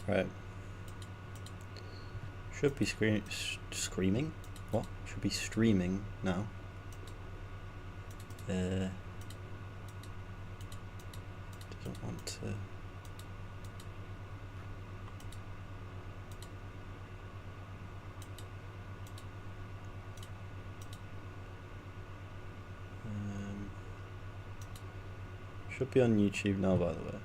Right. Should be screaming? What? Should be streaming now. Doesn't want to. Should be on YouTube now, by the way.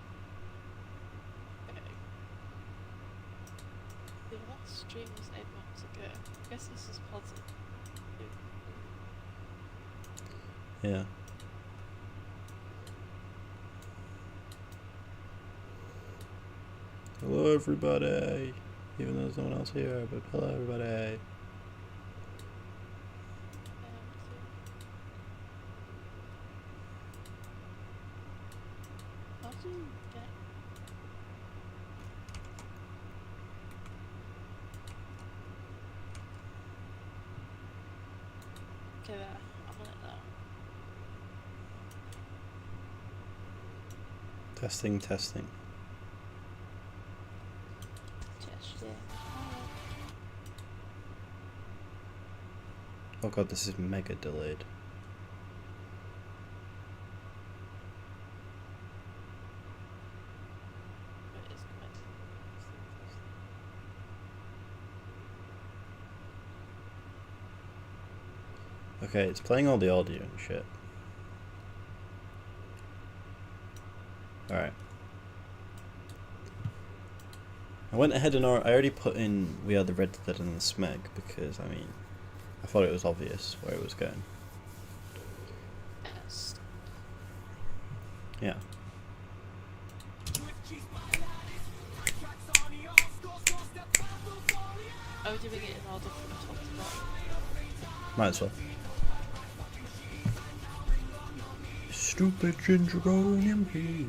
The last stream was 8 months ago. I guess this is positive. Yeah. Hello, everybody. Even though there's no one else here, but hello, everybody. How do you get... Okay, there. I'm on it now. Testing, testing. Oh god, this is mega delayed. Okay, it's playing all the audio and shit. Alright. I went ahead and I already put in We Are the Red Dead and the Smeg because, I mean, I thought it was obvious where it was going. Yes. Yeah. Are we doing it in order from top to bottom? Might as well. Stupid ginger golden pea.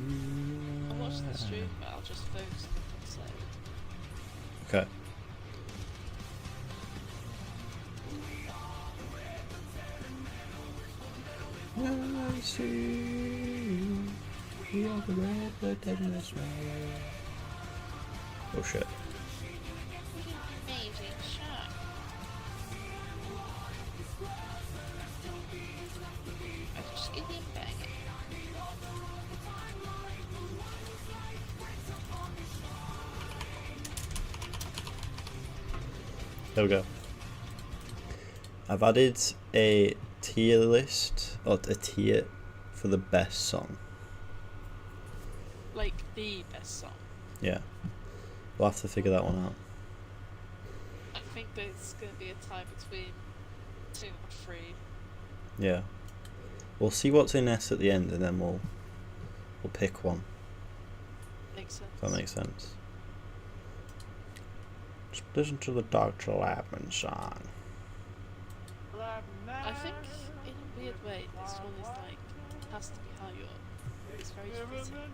I'm watching the stream, but I'll just focus on the translate. Okay. I see we are the red blood and the smell. Oh shit. Amazing shot. I just get him bang it. There we go. I've added a tier list, or a tier for the best song. Like the best song. Yeah. We'll have to figure that one out. I think there's going to be a tie between 2 and 3. Yeah. We'll see what's in S at the end and then we'll pick one. Makes sense. If that makes sense. Just listen to the Dr. Lapman song. I think, in a weird way, this one is like, has to be high up. It's very fitting.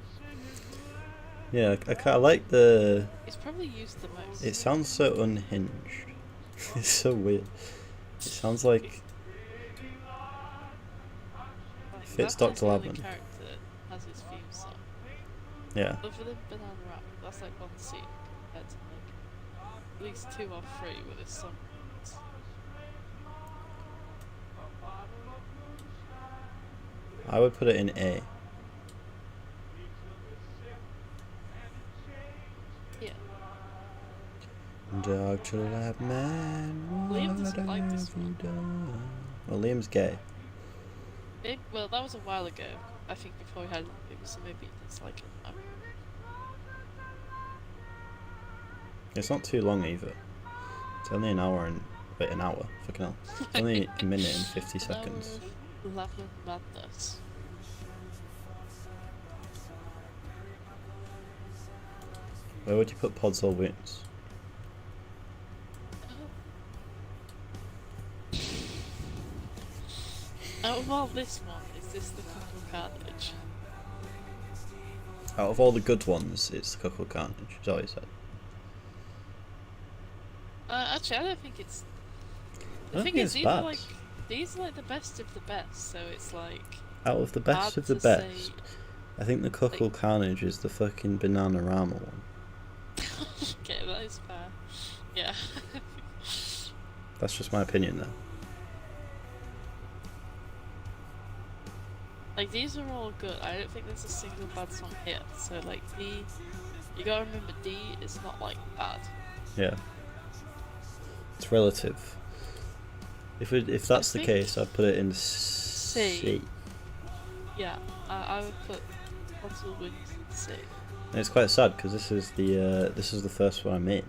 Yeah, I like the... It's probably used the most. It sounds so unhinged. It's so weird. It sounds like... Fits That's Dr. the only Lapman. character that has his theme song. Yeah. Other than Banana Rap, that's like one scene compared to like at least 2 or 3 with his song. I would put it in A. Yeah. Dr. Lapman, Liam what doesn't like this have you one. done? Well, Liam's gay. Well, that was a while ago. I think before we had it, so maybe it's like it now. It's not too long either. It's only an hour and... Wait, an hour? Fucking hell. It's only a minute and 50 seconds. Lapland madness. Where would you put Pods or Wounds? Out of all this one, is this the Cuckoo Carnage? Out of all the good ones, it's the Cuckoo Carnage, is what he said. Actually, I don't think it's... I don't think it's these bad. are like... These are like the best of the best, so it's like... Out of the best hard of the to best, say, I think the Cuckoo like... Carnage is the fucking Banana Rama one. That is fair. Yeah. That's just my opinion, though. Like, these are all good. I don't think there's a single bad song here. So, like, D, you gotta remember D is not, like, bad. Yeah. It's relative. If that's the think case, I'd put it in C. Yeah, I would put Console Wings in C. And it's quite sad because this is the first one I made.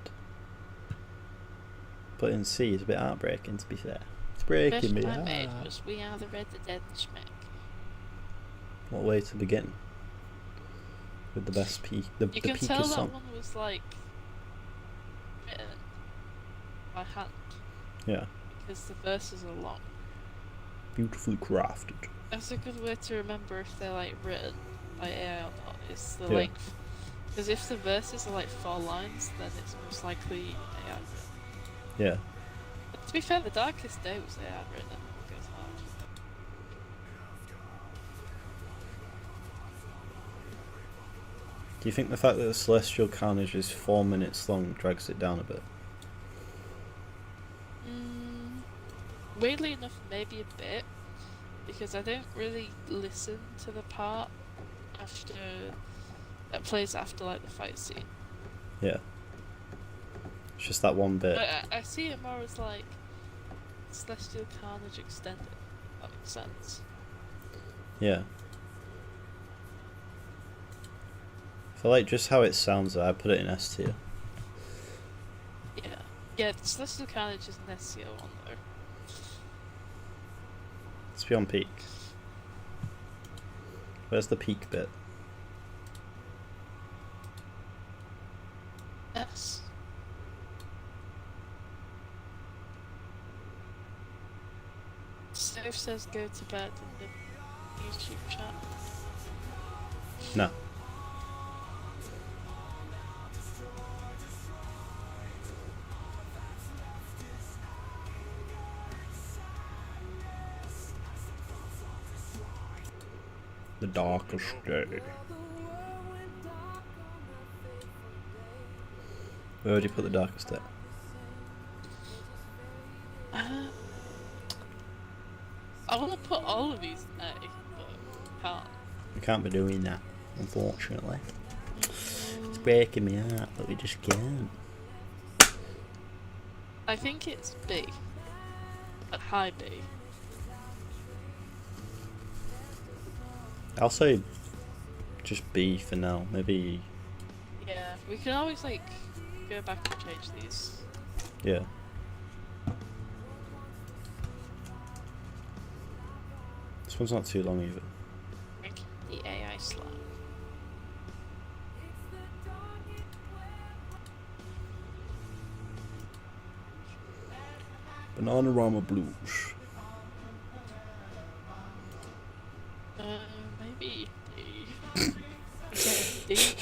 But in C is a bit heartbreaking, to be fair. It's breaking me. The first one I made was We Are the Red, the Dead, and Smeg. What way to begin? With the best peak, the You can peakest tell song. that one was like written by hand. Yeah. Because the verses are long. Beautifully crafted. That's a good way to remember if they're like written by AI or not, is the Yeah. length. Because if the verses are like 4 lines, then it's most likely AI written. Yeah. But to be fair, The Darkest Day was AI written and it goes hard. Do you think the fact that the Celestial Carnage is 4 minutes long drags it down a bit? Weirdly enough, maybe a bit, because I don't really listen to the part after that plays after like the fight scene. Yeah. It's just that one bit. But I see it more as like Celestial Carnage extended. That makes sense. Yeah. For like just how it sounds, I put it in S tier. Yeah. Yeah, Celestial Carnage is an S tier one though. It's beyond peak. Where's the peak bit? S. Stove says go to bed in the YouTube chat. No. The darkest day. Where would you put the darkest day? I want to put all of these in A, but can't. We can't be doing that, unfortunately. It's breaking me heart, but we just can't. I think it's B. At high B. I'll say just B for now. Maybe. Yeah, we can always like go back and change these. Yeah. This one's not too long either. Ranking the AI slime. Bananarama Blues. Maybe D. D.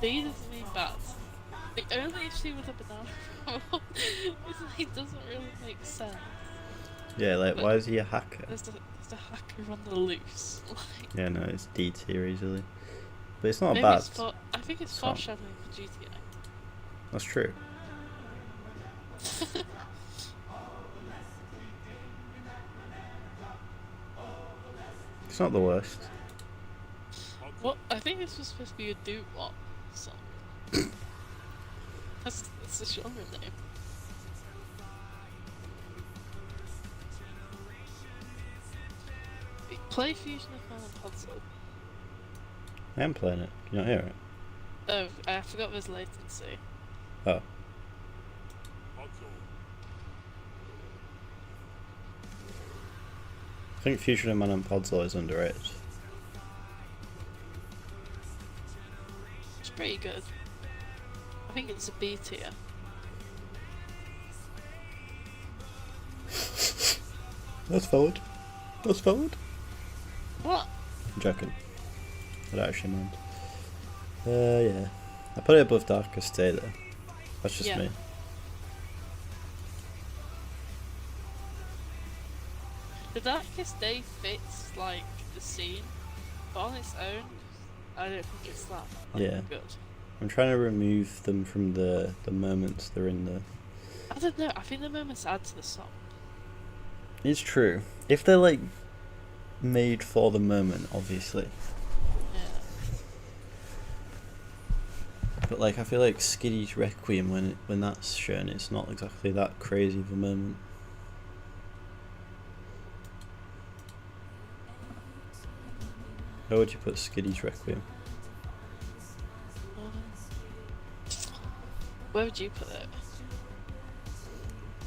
D doesn't mean bad. The only issue with the banana is that it doesn't really make sense. Yeah, like, But why is he a hacker? There's a hacker on the loose. Like, Yeah, no, it's D tier easily. But it's not maybe bad. I think it's song. foreshadowing for GTA. That's true. It's not the worst. Well, I think this was supposed to be a doo-wop song. That's the genre name. Play Fusion of Man and Console. I am playing it. Can you not hear it? Oh, I forgot there's latency. Oh. I think Fusion of Man and Podzol is underrated. It's pretty good. I think it's a B tier. That's forward. That's forward. What? I'm joking. I don't actually mind. Yeah. I put it above Darkest Day though. That's just Yeah. me. The Darkest Day fits like the scene, but on its own, I don't think it's that Yeah. good. I'm trying to remove them from the moments they're in the. I don't know. I think the moments add to the song. It's true. If they're like made for the moment, obviously. Yeah. But like, I feel like Skiddy's Requiem, when that's shown, it's not exactly that crazy of a moment. Where would you put Skiddy's Requiem? Where would you put it?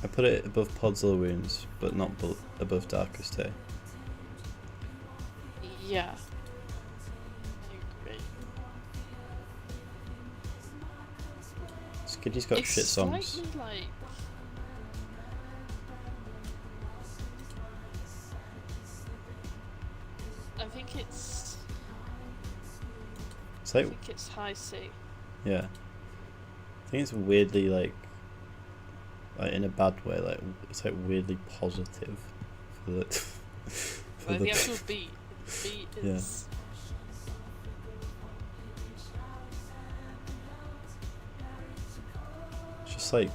I put it above Podzilla Wounds, but not above Darkest Day. Yeah. I agree. Skiddy's got shit songs. Slightly like. I think it's. It's like, I think it's high C. yeah. I think it's weirdly like in a bad way, like it's like weirdly positive for the for Like the actual beat. The beat Yeah. is. It's just like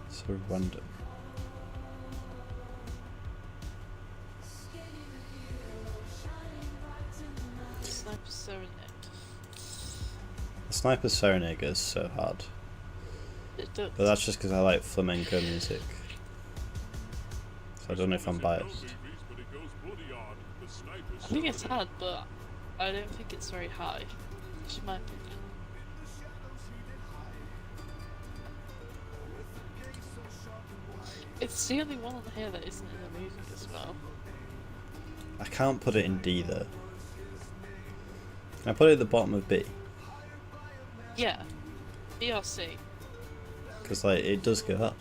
so random. Sniper Serenade. The Sniper's Serenade goes so hard, It does. but that's just because I like flamenco music. So I don't know if I'm biased. I think it's hard, but I don't think it's very high. Which is my opinion. It's the only one on here that isn't in the movie as well. I can't put it in D though. Can I put it at the bottom of B? Yeah. B or C. Because like it does go hard.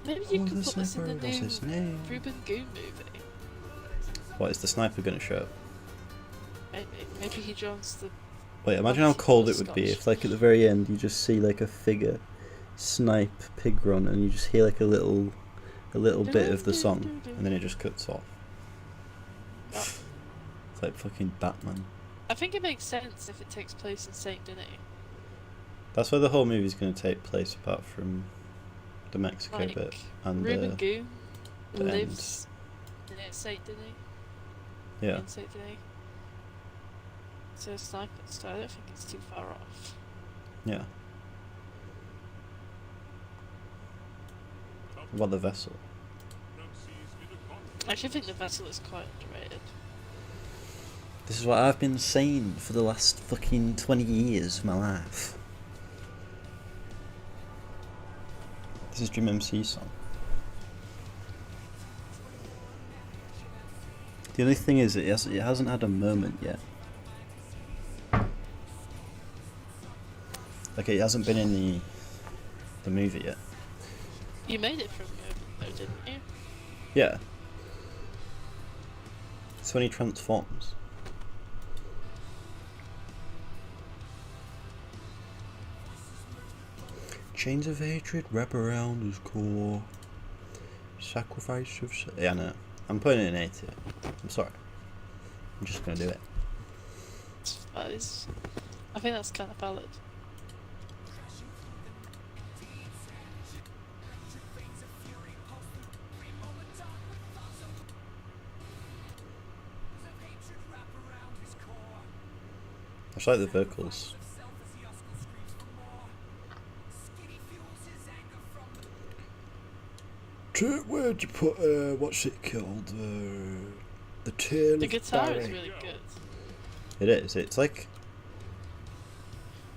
Maybe you Oh, could the put this in the sniper, what's his new name? Ruben Goon movie. What, is the Sniper gonna show up? Maybe he joins the. Wait, imagine how cold it would be Scottish. if, like, at the very end you just see like a figure snipe pig run, and you just hear like a little bit of the song, and then it just cuts off. Oh. It's like fucking Batman. I think it makes sense if it takes place in Saint Denis. That's where the whole movie's gonna take place, apart from the Mexico Like, bit and Ruben Goon the lives near Saint Denis. yeah. In Saint Denis. So Sniper, so I don't think it's too far off. Yeah. What about the vessel? I actually think the vessel is quite underrated. This is what I've been saying for the last fucking 20 years of my life. This is Dream MC's song. The only thing is, it hasn't had a moment yet. Like, it hasn't been in the movie yet. You made it from though, didn't you? Yeah. It's when he transforms. Chains of hatred wrap around his core. Sacrifice of... Yeah, no. I'm putting it in A tier. I'm sorry. I'm just gonna do it. I think that's kind of valid. I just like the vocals. Where'd you put, what's it called? The Tale The of guitar Barry. is really good. It is. It's like...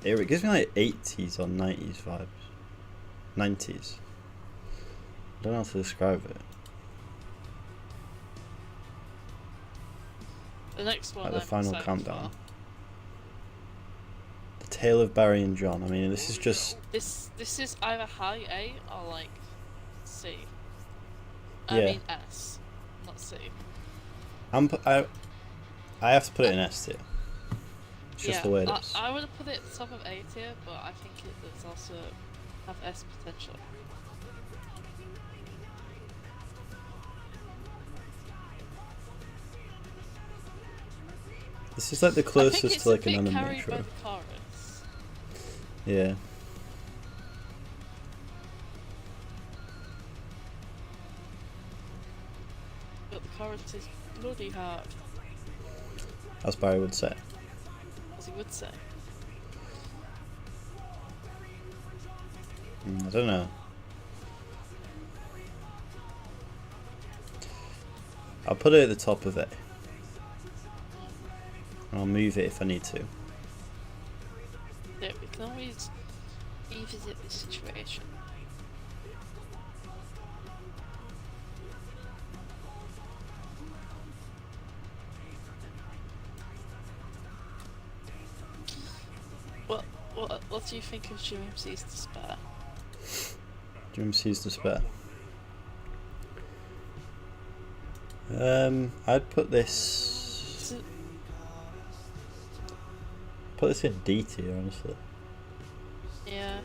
It gives me like 80s or 90s vibes. 90s. I don't know how to describe it. The next one, Like the I'm final excited countdown. for. The Tale of Barry and John. I mean, this is just... This is either high A or like C. Yeah. I mean S, not C. I have to put it in S tier. It's just the way it is. I would have put it at the top of A tier, but I think it does also have S potential. This is like the I think closest it's to like a an bit anime carried by intro. the chorus. Yeah. But the chorus is bloody hard, As Barry would say. as he would say. I don't know. I'll put it at the top of it. And I'll move it if I need to. Yeah, we can always revisit the situation. What do you think of GMC's Despair? GMC's Despair. I'd put this in D tier, honestly. Yeah.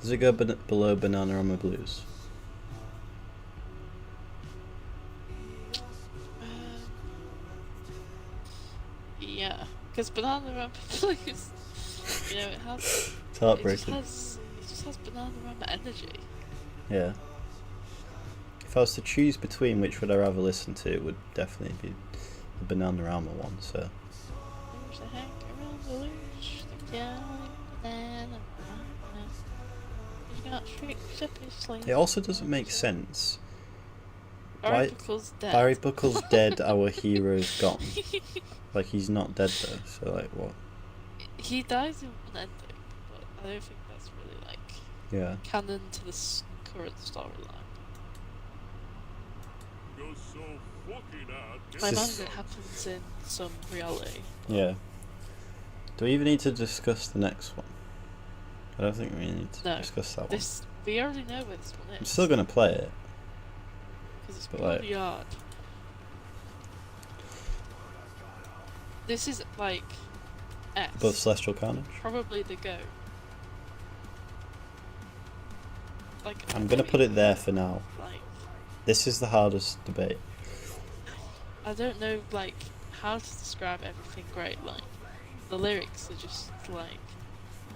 Does it go below Bananarama Blues? Yeah, because Bananarama Blues, you know, It's heartbreaking. it just has Bananarama energy. Yeah. If I was to choose between which would I rather listen to, it would definitely be the Bananarama one. So. There's a hank around the loose, the yellow banana. He's got tricks up his sleeve. It also doesn't make sense. Barry Buckle's dead. Barry Buckle's dead, our hero's gone. Like, he's not dead though, so like, what? He dies in one ending, but I don't think that's really like canon to this current storyline. I imagine it happens in some reality. Yeah. Do we even need to discuss the next one? I don't think we need to discuss that one. We already know where this one is. I'm still gonna play it. Because it's bloody hard. This is like S. Above Celestial Carnage? Probably the GOAT. Like, I'm gonna put it there for now. Like, this is the hardest debate. I don't know, like, how to describe everything great. Like, the lyrics are just like,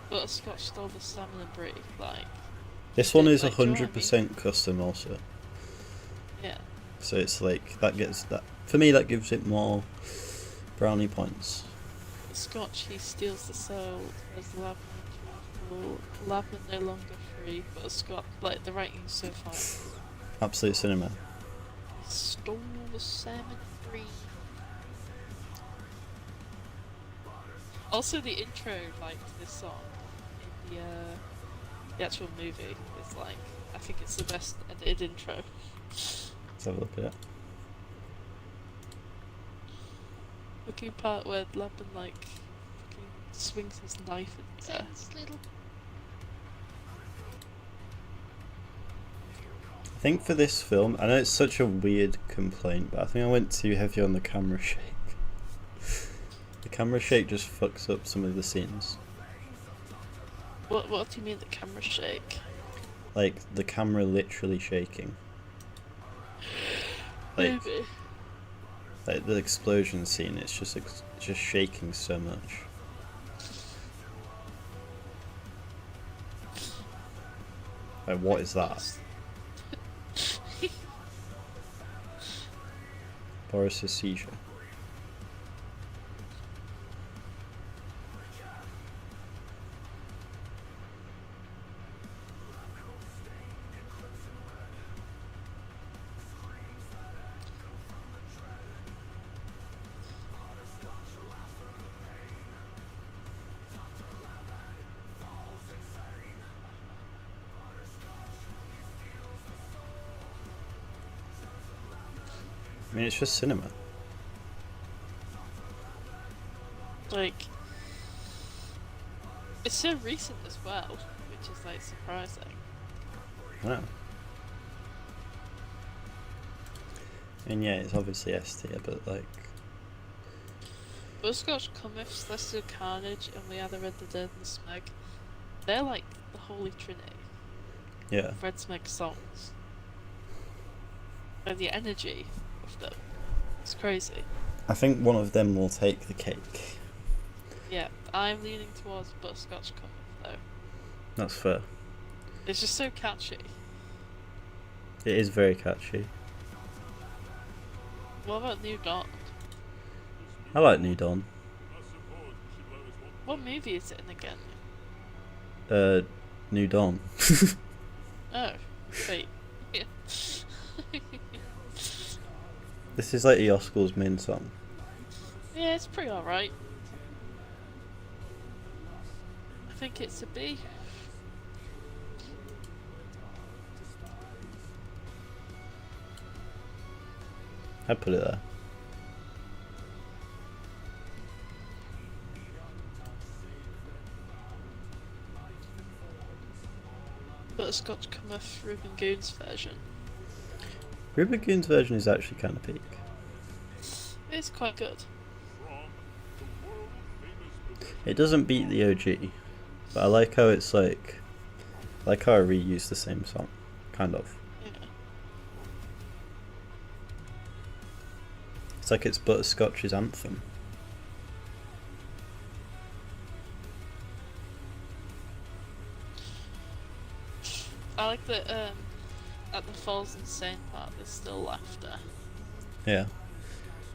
Butterscotch stole the salmon and brie. Like, this one is like, 100% custom also. Yeah. So it's like that gets that for me. That gives it more brownie points. Scotch, he steals the soul as the lab no longer free, but Scott, like, the writing's so fine. Absolute cinema. He stole the salmon free. Also, the intro, like, to this song in the actual movie is like, I think it's the best edited intro. Let's have a look at it. The key part where Laban like fucking swings his knife at the little. I think for this film, I know it's such a weird complaint, but I think I went too heavy on the camera shake. The camera shake just fucks up some of the scenes. What do you mean the camera shake? Like the camera literally shaking. Like, Maybe. Like the explosion scene, it's just shaking so much. Like, what is that? Boris's seizure. I mean, it's just cinema. Like, it's so recent as well, which is like surprising. I know. And yeah, it's obviously S tier, but like. Butterscotch, Cometh, Celestial Carnage, and We Are the Red, the Dead, and the Smeg. They're like the Holy Trinity. Yeah. Red Smeg songs. And the energy of them. It's crazy. I think one of them will take the cake. Yeah, I'm leaning towards Butterscotch Cometh though. That's fair. It's just so catchy. It is very catchy. What about New Dawn? I like New Dawn. What movie is it in again? New Dawn. Oh, wait. Yeah. This is like Eoskul's main song. Yeah, it's pretty alright. I think it's a B. I'd put it there. Butterscotch Cometh Ruben Goon's version. Ruben Goon's version is actually kind of peak. It's quite good. It doesn't beat the OG, but I like how it's like how I reuse the same song, kind of. Yeah. It's like it's Butterscotch's anthem. I like that at the Falls Insane part there's still laughter. Yeah.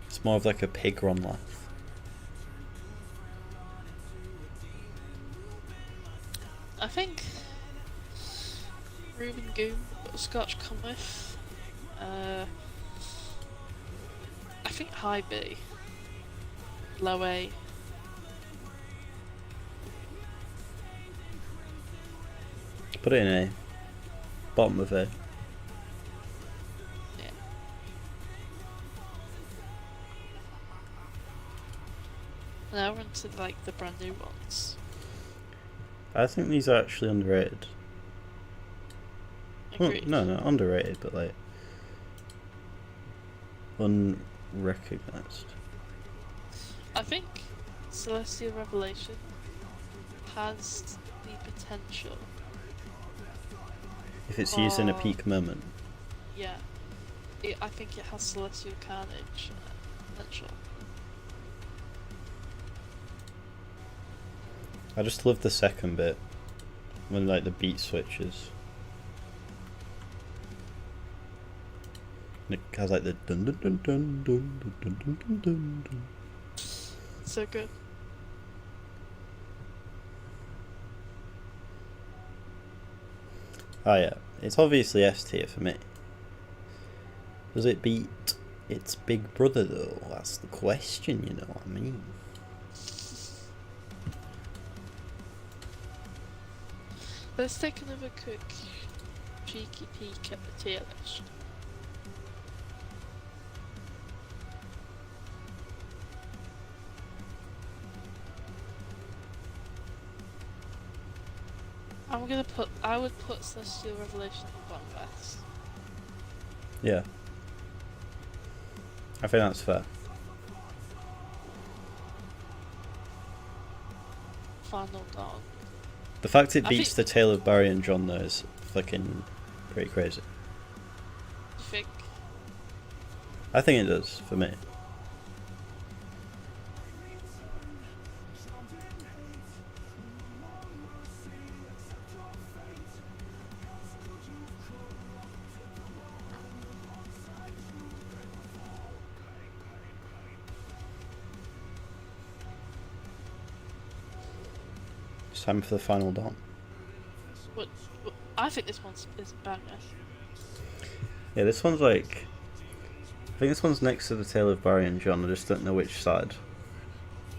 It's more of like a pig run laugh. I think Ruben Goon, Butterscotch Cometh. I think high B, low A. Put it in A. Bottom of A. Yeah. Now we're into like the brand new ones. I think these are actually underrated. Agreed. Well, no, underrated, but like unrecognized. I think Celestial Revelation has the potential. If it's used in a peak moment. Yeah. I think it has Celestial Carnage potential. I just love the second bit when like the beat switches. And it has like the dun dun dun dun dun dun dun dun dun dun. So good. Oh yeah, it's obviously S tier for me. Does it beat its big brother though? That's the question, you know what I mean? Let's take another quick cheeky peek at the tier list. I would put Celestial Revelation at the bottom best. Yeah. I think that's fair. Final Dawn. The fact it beats the Tale of Barry and John though is fucking pretty crazy. You think? I think it does, for me. It's time for the Final Dawn. What, I think this one's is a banger. Yeah, this one's like... I think this one's next to the Tale of Barry and John, I just don't know which side.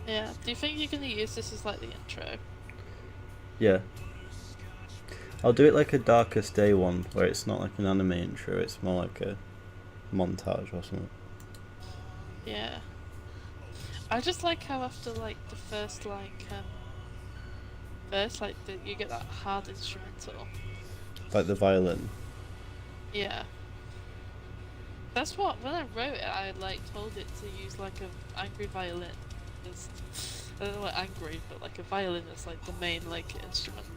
Yeah, do you think you're going to use this as like the intro? Yeah. I'll do it like a Darkest Day one, where it's not like an anime intro, it's more like a montage or something. Yeah. I just like how after like the first verse, like you get that hard instrumental. Like the violin. Yeah. That's what, when I wrote it, I like told it to use like a angry violin. I don't know what angry, but like a violin is like the main like instrument.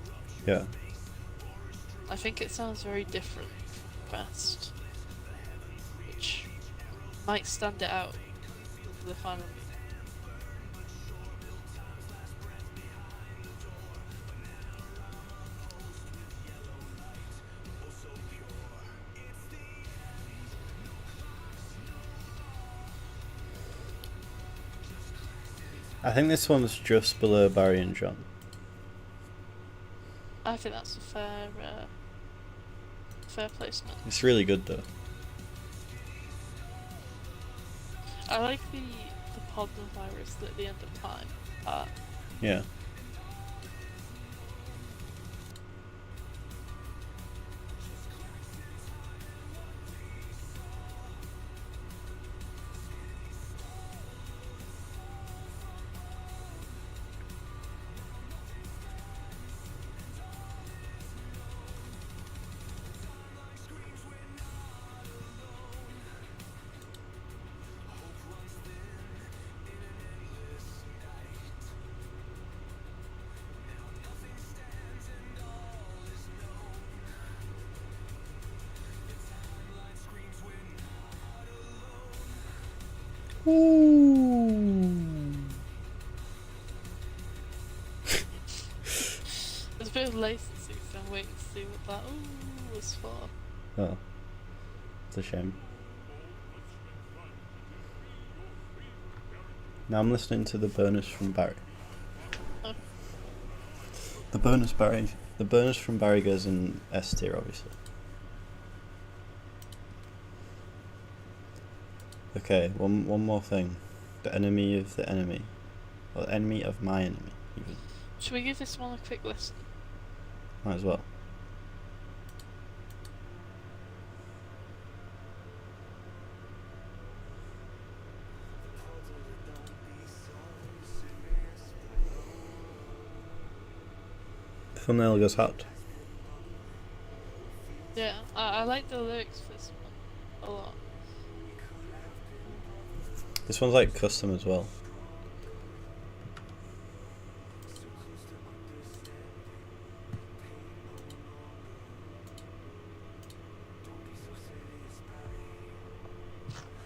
Yeah. I think it sounds very different from the rest. might stand it out for the final. I think this one's just below Barry and John. I think that's a fair placement. It's really good though. I like the pod virus at the end of time part. Yeah. Ooh. There's a bit of latency, so I'm waiting to see what that ooh was for. Oh. It's a shame. Now I'm listening to the bonus from Barry. Oh. The bonus from Barry goes in S tier, obviously. Okay, one more thing. The enemy of the enemy. Or the enemy of my enemy, even. Should we give this one a quick listen? Might as well. The thumbnail goes hot. Yeah, I like the lyrics for this one a lot. This one's like custom as well.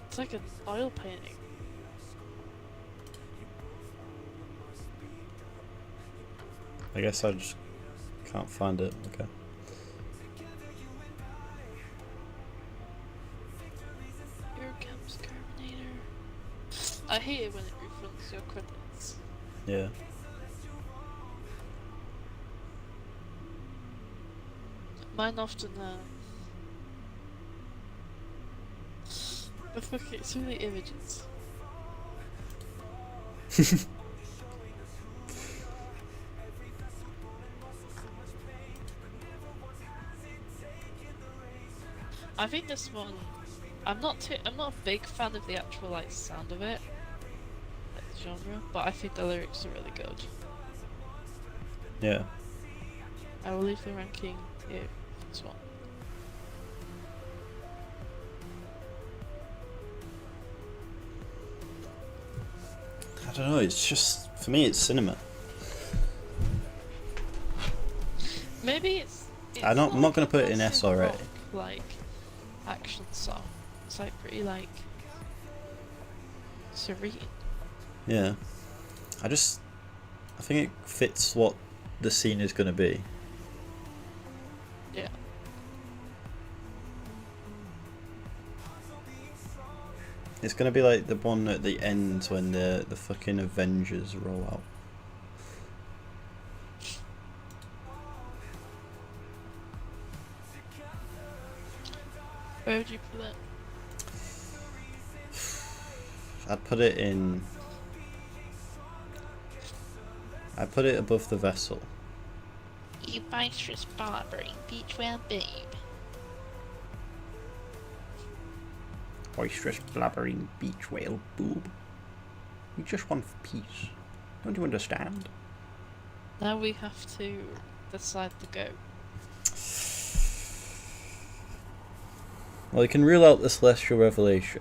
It's like an oil painting. I guess I just can't find it. Okay. Here comes Terminator. I hate it when it refunds your credits. Yeah. Mine often but fuck it, it's really images. I think this one, I'm not a big fan of the actual like sound of it, like the genre, but I think the lyrics are really good. Yeah. I will leave the ranking here for this one. I don't know, it's just, for me it's cinema. Maybe it's I'm not going to put it in S already. rock, like action song. It's like pretty like serene. Yeah. I think it fits what the scene is going to be. Yeah. It's going to be like the one at the end when the fucking Avengers roll out. Where would you put it? I'd put it in... I'd put it above the vessel. You boisterous barbering beachwear babe. Boisterous blabbering beach whale boob. You just want peace. Don't you understand? Now we have to decide the goat. Well, you can rule out the Celestial Revelation.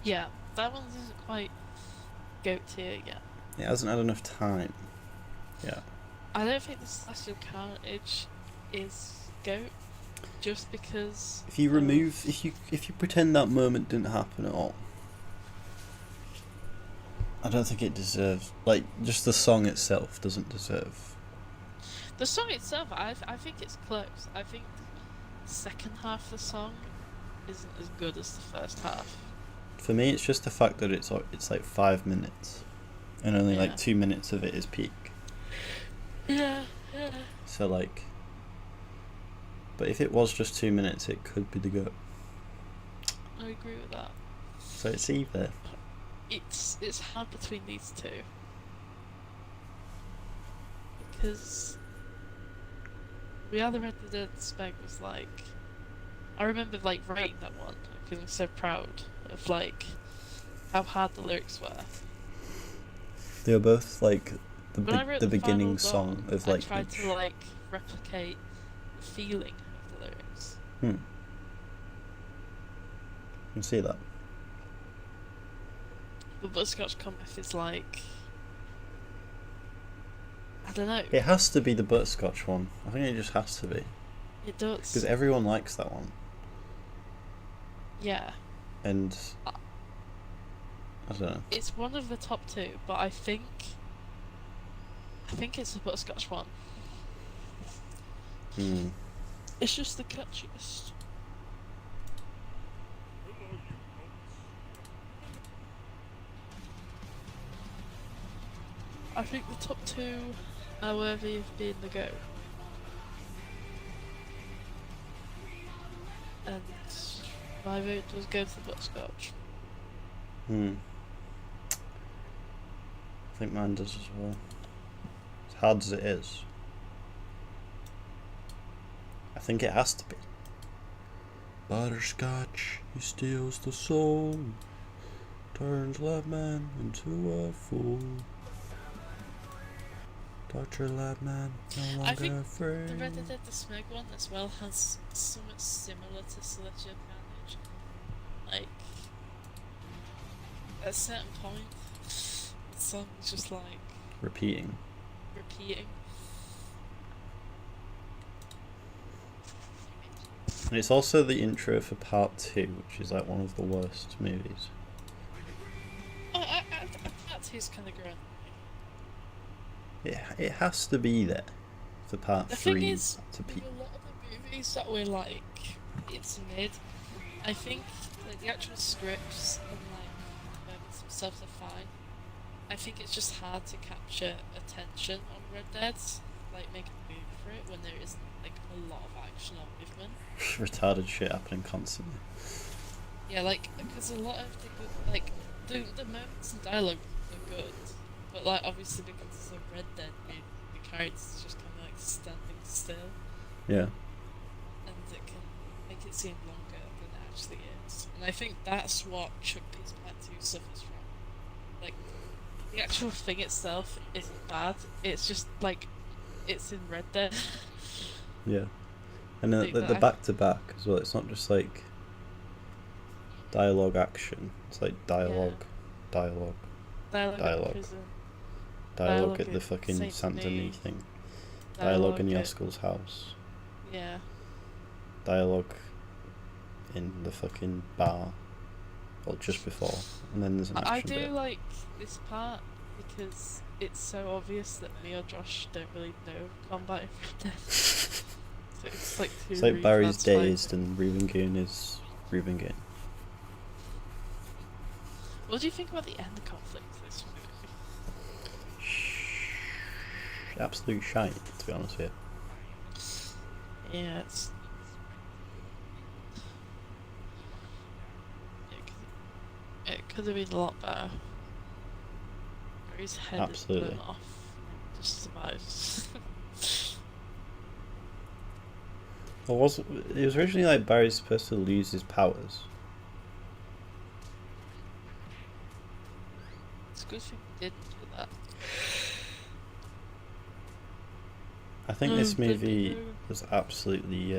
Yeah, that one isn't quite goat tier yet. It hasn't had enough time. Yeah. I don't think the Celestial Carnage is goat. just because. If you remove, if you pretend that moment didn't happen at all, I don't think it deserves. Like, just the song itself doesn't deserve. The song itself, I think it's close. I think the second half of the song isn't as good as the first half. For me, it's just the fact that it's like 5 minutes, and only Yeah. like 2 minutes of it is peak. Yeah. So like, but if it was just 2 minutes, it could be the GOAT. I agree with that. So it's either. It's hard between these two because We Are the Red Dead Smeg was like, I remember like writing that one because I'm so proud of like how hard the lyrics were. They were both like When I wrote the the beginning Final song Dawn, of I like tried each. to like replicate the feeling of the lyrics. I can see that. But Butterscotch Cometh is like, I don't know. It has to be the butterscotch one. I think it just has to be. It does. Because everyone likes that one. Yeah. And I don't know. It's one of the top two, but I think it's the Butterscotch one. It's just the catchiest. I think the top two are worthy of being the GOAT. And my vote does go to the Butterscotch. I think mine does as well. As hard as it is, I think it has to be. Butterscotch, he steals the soul, turns lab man into a fool. Torture lab man, no longer I think afraid. the Red Dead the Smeg one as well has something similar to Celestial Carnage. Like, at a certain point, the song's just like Repeating. And it's also the intro for part 2, which is like one of the worst movies. Part two's kind of grown. It has to be there for part The 3 thing is, to with peak. a lot of the movies that were like, it's mid, I think like the actual scripts and like moments themselves are fine. I think it's just hard to capture attention on Red Dead, like make a move for it when there isn't like a lot of action or movement. Retarded shit happening constantly. Yeah, like because a lot of the good, like the moments and dialogue are good, but like obviously because it's a Red Dead movie, the characters just kind of like standing still. Yeah. And it can make it seem longer than it actually is. And I think that's what Chuck Peace Part 2 suffers from. Like, the actual thing itself isn't bad, it's just like, it's in Red Dead. Yeah. And the back-to-back as well, it's not just like dialogue action, it's like dialogue Dialogue at prison. dialogue at the fucking Saint Saint Denis Denis. thing, dialogue in at- Yoskel's house, Yeah. dialogue in the fucking bar, or just before, and then there's an action I do bit. like this part because it's so obvious that me or Josh don't really know combat in Red Dead. So it's like two It's like really Barry's fast dazed fighting. and Reuben is Reuben. What do you think about the end conflict of this movie? Absolute shite, to be honest with you. Yeah, it could have been a lot better. His head Absolutely. is blown off. Just survives. It was originally like Barry's supposed to lose his powers. It's a good thing we didn't do that. I think this but movie no. was absolutely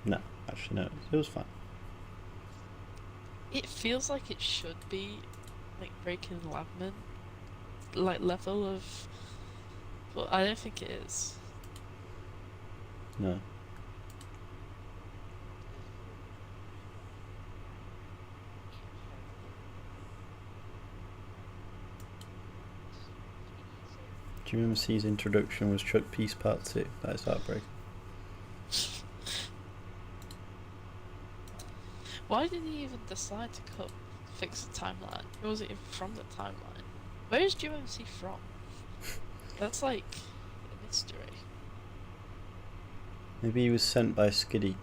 no, actually no, it was fine. It feels like it should be like Breaking Labman, like level of, but I don't think it is. No. Do you remember C's introduction was Chuck Peace Part 2? That is heartbreaking. Why did he even decide to fix the timeline? Or was it even from the timeline? Where is GMC from? That's like a mystery. Maybe he was sent by Skiddy.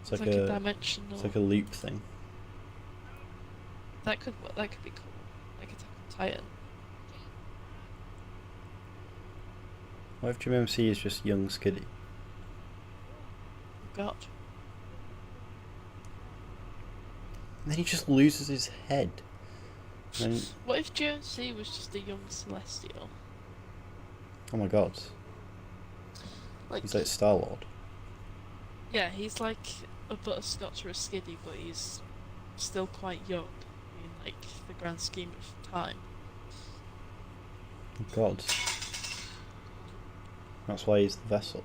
It's like a dimensional. It's like a loop thing. That could be cool. Like Attack on Titan. What if GMC is just young Skiddy? God. And then he just loses his head. And what if GMC was just a young Celestial? Oh my god. He's like Star-Lord. Yeah, he's like a butterscotch or a Skiddy, but he's still quite young in like the grand scheme of time. Oh god. That's why he's the vessel.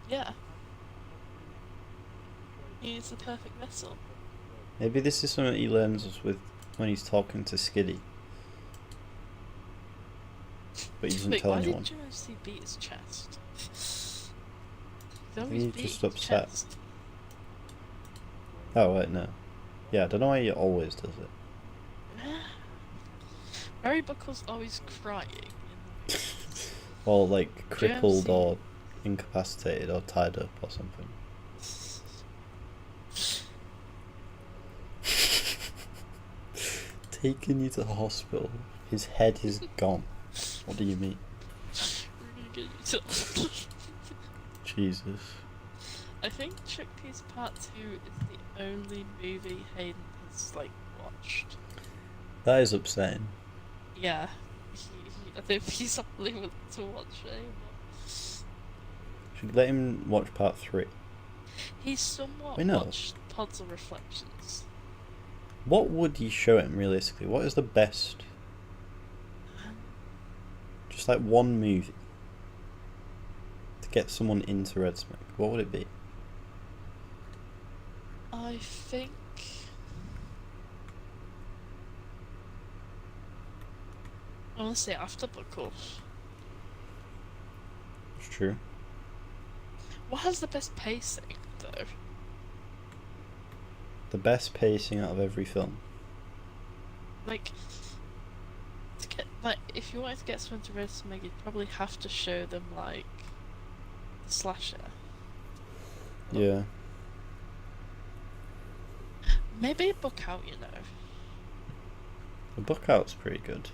Yeah. He's the perfect vessel. Maybe this is something he learns with when he's talking to Skiddy. But he doesn't tell anyone. Why did GMC beat his chest? He's just upset. Oh wait, no. Yeah, I don't know why he always does it. Mary Buckle's always crying. Or like crippled GMC. or incapacitated or tied up or something. Taking you to the hospital. His head is gone. What do you mean? We're gonna get you to Jesus. I think Chuck Peace Part 2 is the only movie Hayden has like watched. That is upsetting. Yeah. I think he's not willing to watch it anymore. Should let him watch part 3. He's somewhat watched Pods of Reflections. What would you show him realistically? What is the best? Just like one movie to get someone into Red Smeg. What would it be? I think I want to say After Buckle. It's true. What has the best pacing though? The best pacing out of every film. Like, to get if you wanted to get someone to Red Smeg, you'd probably have to show them like the slasher. Yeah. Maybe a book out, you know. The book out's pretty good.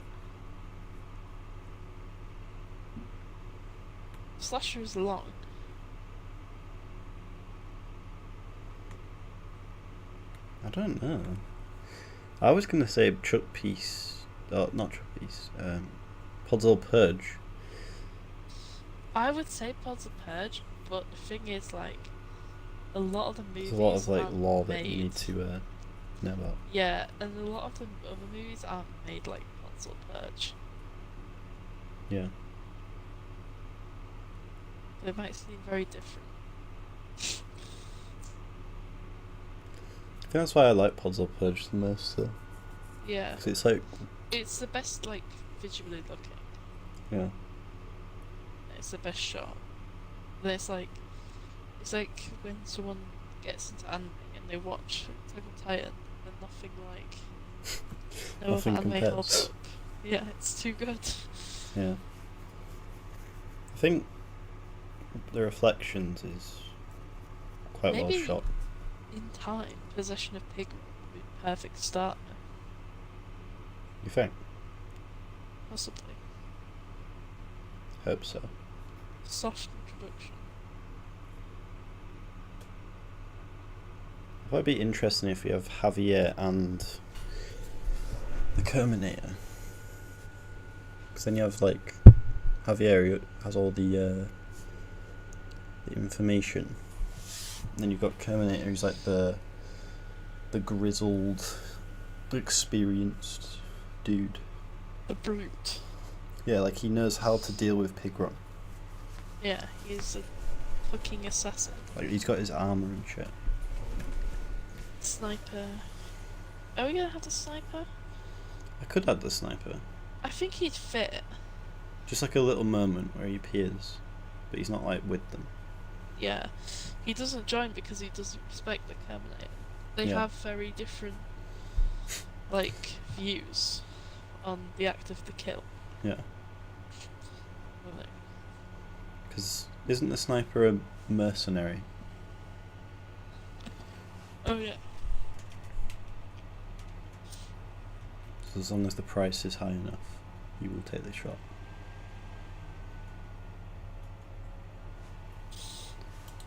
Slasher is long. I don't know. I was gonna say Chuck Peace, not Chuck Peace. Podzol Purge. I would say Pods of Purge, but the thing is, like, a lot of the movies. There's a lot of like aren't lore that made. you need to know about. Yeah, and a lot of the other movies aren't made like Pods of Purge. Yeah. They might seem very different. I think that's why I like Podzol Purge the most. Yeah. 'Cause it's like. It's the best, like, visually looking. Yeah. It's the best shot. And it's like when someone gets into anime and they watch Attack on Titan and nothing like no Nothing other anime compares. holds up. Yeah, it's too good. Yeah. I think the Reflections is quite Maybe well shot. in time, Possession of Pig would be a perfect start. You think? Possibly. Hope so. Soft introduction. It might be interesting if we have Javier and the Terminator. Because then you have like Javier who has all the information. And then you've got Terminator who's like the grizzled, the experienced dude. The brute. Yeah, like he knows how to deal with Pigron. Yeah, he's a fucking assassin. Like he's got his armor and shit. Sniper. Are we gonna have the sniper? I could add the sniper. I think he'd fit. Just like a little moment where he appears, but he's not like with them. Yeah. He doesn't join because he doesn't respect the Terminator. They Yeah. have very different, like, views on the act of the kill. Yeah. Like, Because isn't the sniper a mercenary? oh yeah. So as long as the price is high enough, you will take the shot.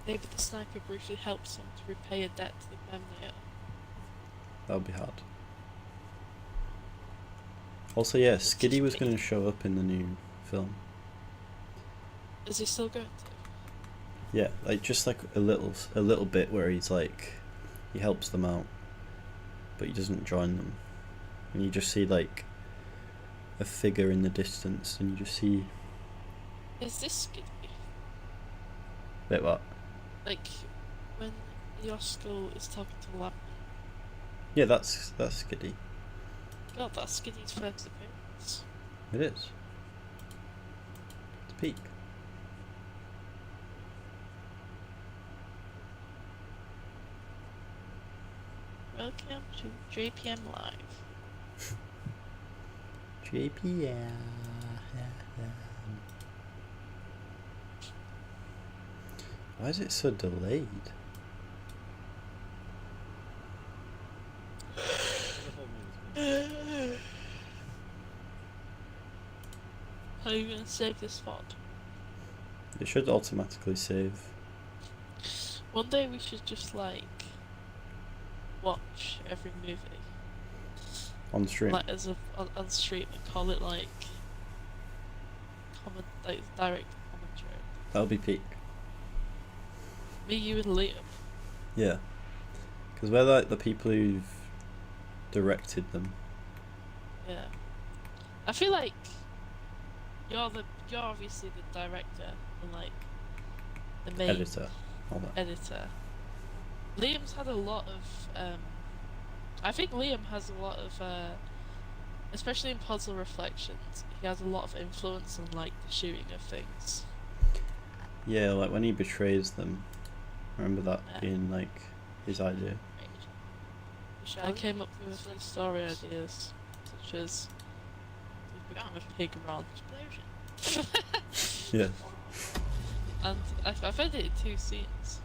Maybe the sniper briefly helps him to repay a debt to the Terminator. That would be hard. Also, yeah, Skiddy was going to show up in the new film. Is he still going to? Yeah, like just like a little bit where he's like, he helps them out, but he doesn't join them, and you just see like a figure in the distance, and you just see. Is this Skiddy? Bit what? Like, when Yosko is talking to Lab. Yeah, that's Skiddy. God, that's Skiddy's first appearance. It is. It's peak. Welcome to JPM Live. JPM. Why is it so delayed? How are you gonna save this VOD? It should automatically save. One day we should just like watch every movie On stream. like as a on stream and call it like direct commentary. That'll be peak. Me, you, and Liam. Yeah. Because we're like the people who've directed them. Yeah. I feel like you're obviously the director and like the main Editor. All that. editor. Liam's had a lot of I think Liam has a lot of especially in Puzzle Reflections, he has a lot of influence on like the shooting of things. Yeah, like when he betrays them. I remember that being like his idea. I came up with a few story ideas, such as we become a pig around explosion. Yeah. And I've edited 2 scenes.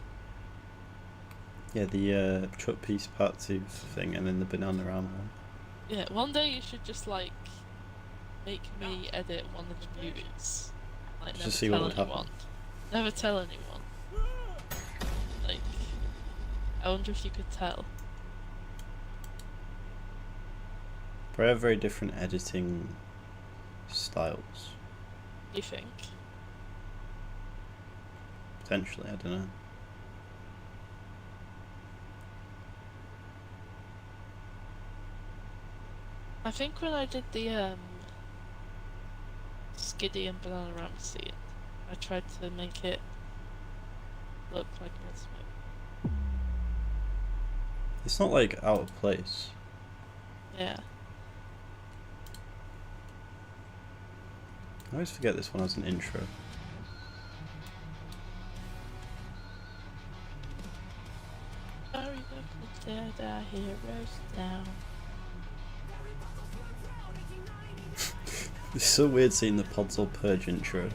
Yeah, the Chuck Piece Part 2 thing and then the Banana Ram one. Yeah, one day you should just like make me edit one of the movies. Like never Just see tell what would anyone. happen. Never tell anyone. Like, I wonder if you could tell. But I have very different editing styles. You think? Potentially, I don't know. I think when I did the Skiddy and Banana Ram scene, I tried to make it look like a Smeg. It's not like out of place. Yeah. I always forget this one has an intro. Sorry, look, dead our heroes down. It's so weird seeing the Podzol Purge intro.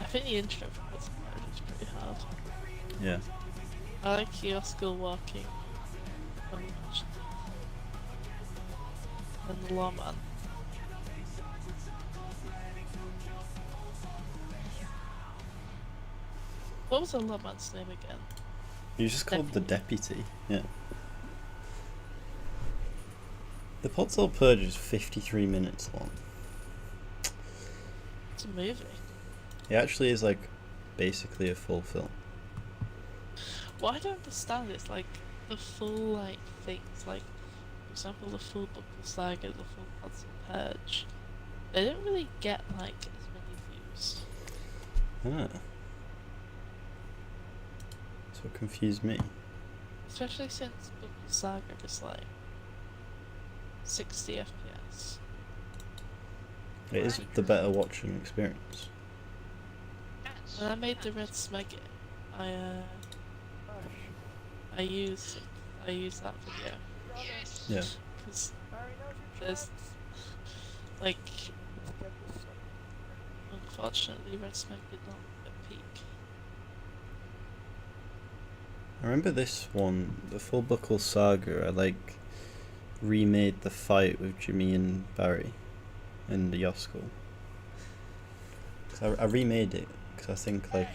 I think the intro for this part is pretty hard. Yeah. I like your skill walking. And the lawman. What was the lawman's name again? He was just called the deputy. Yeah. The Potsdam Purge is 53 minutes long. It's a movie. It actually is like basically a full film. What I don't understand is like the full like things, like for example the full Book of Saga, the full Potsdam Purge. They don't really get like as many views. Ah. That's what confused me. Especially since Book of Saga is like 60 FPS. It is the better watching experience. When I made the Red Smeg, I used that video Yeah. because there's like unfortunately Red Smeg did not peak. I remember this one, the Full Buckle Saga. I like remade the fight with Jimmy and Barry in the Yosko. I remade it because I think like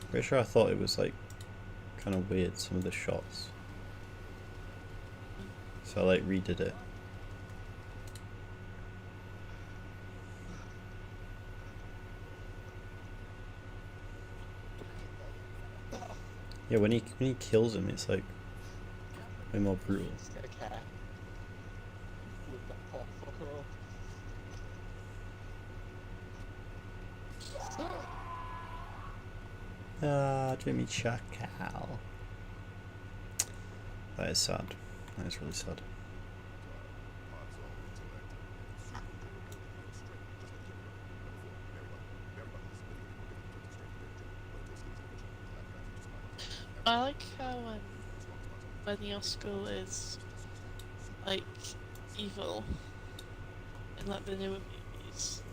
pretty sure I thought it was like kind of weird, some of the shots, so I like redid it. Yeah, when he kills him, it's like way more brutal. Ah, Jimmy Chacal. That is sad. That is really sad. I like how when Yosko is like evil in like the newer movies,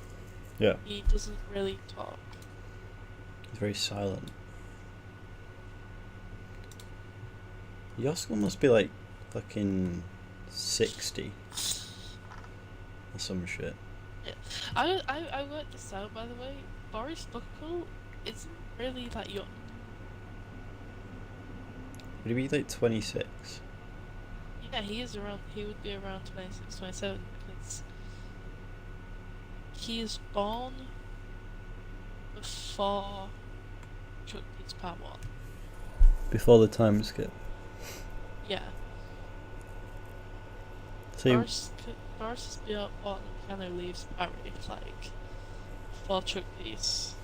Yeah, he doesn't really talk. he's very silent. Yosko must be like fucking 60 or some shit. Yeah, I worked this out by the way. Boris Buckle isn't really that young. Would he be like 26? Yeah, he is around. He would be around 26, 27 because he is born before Chuck Pete's Part 1. Before the time skip. Yeah. So Boris is born and kind of leaves Barry like before Chuck Peace.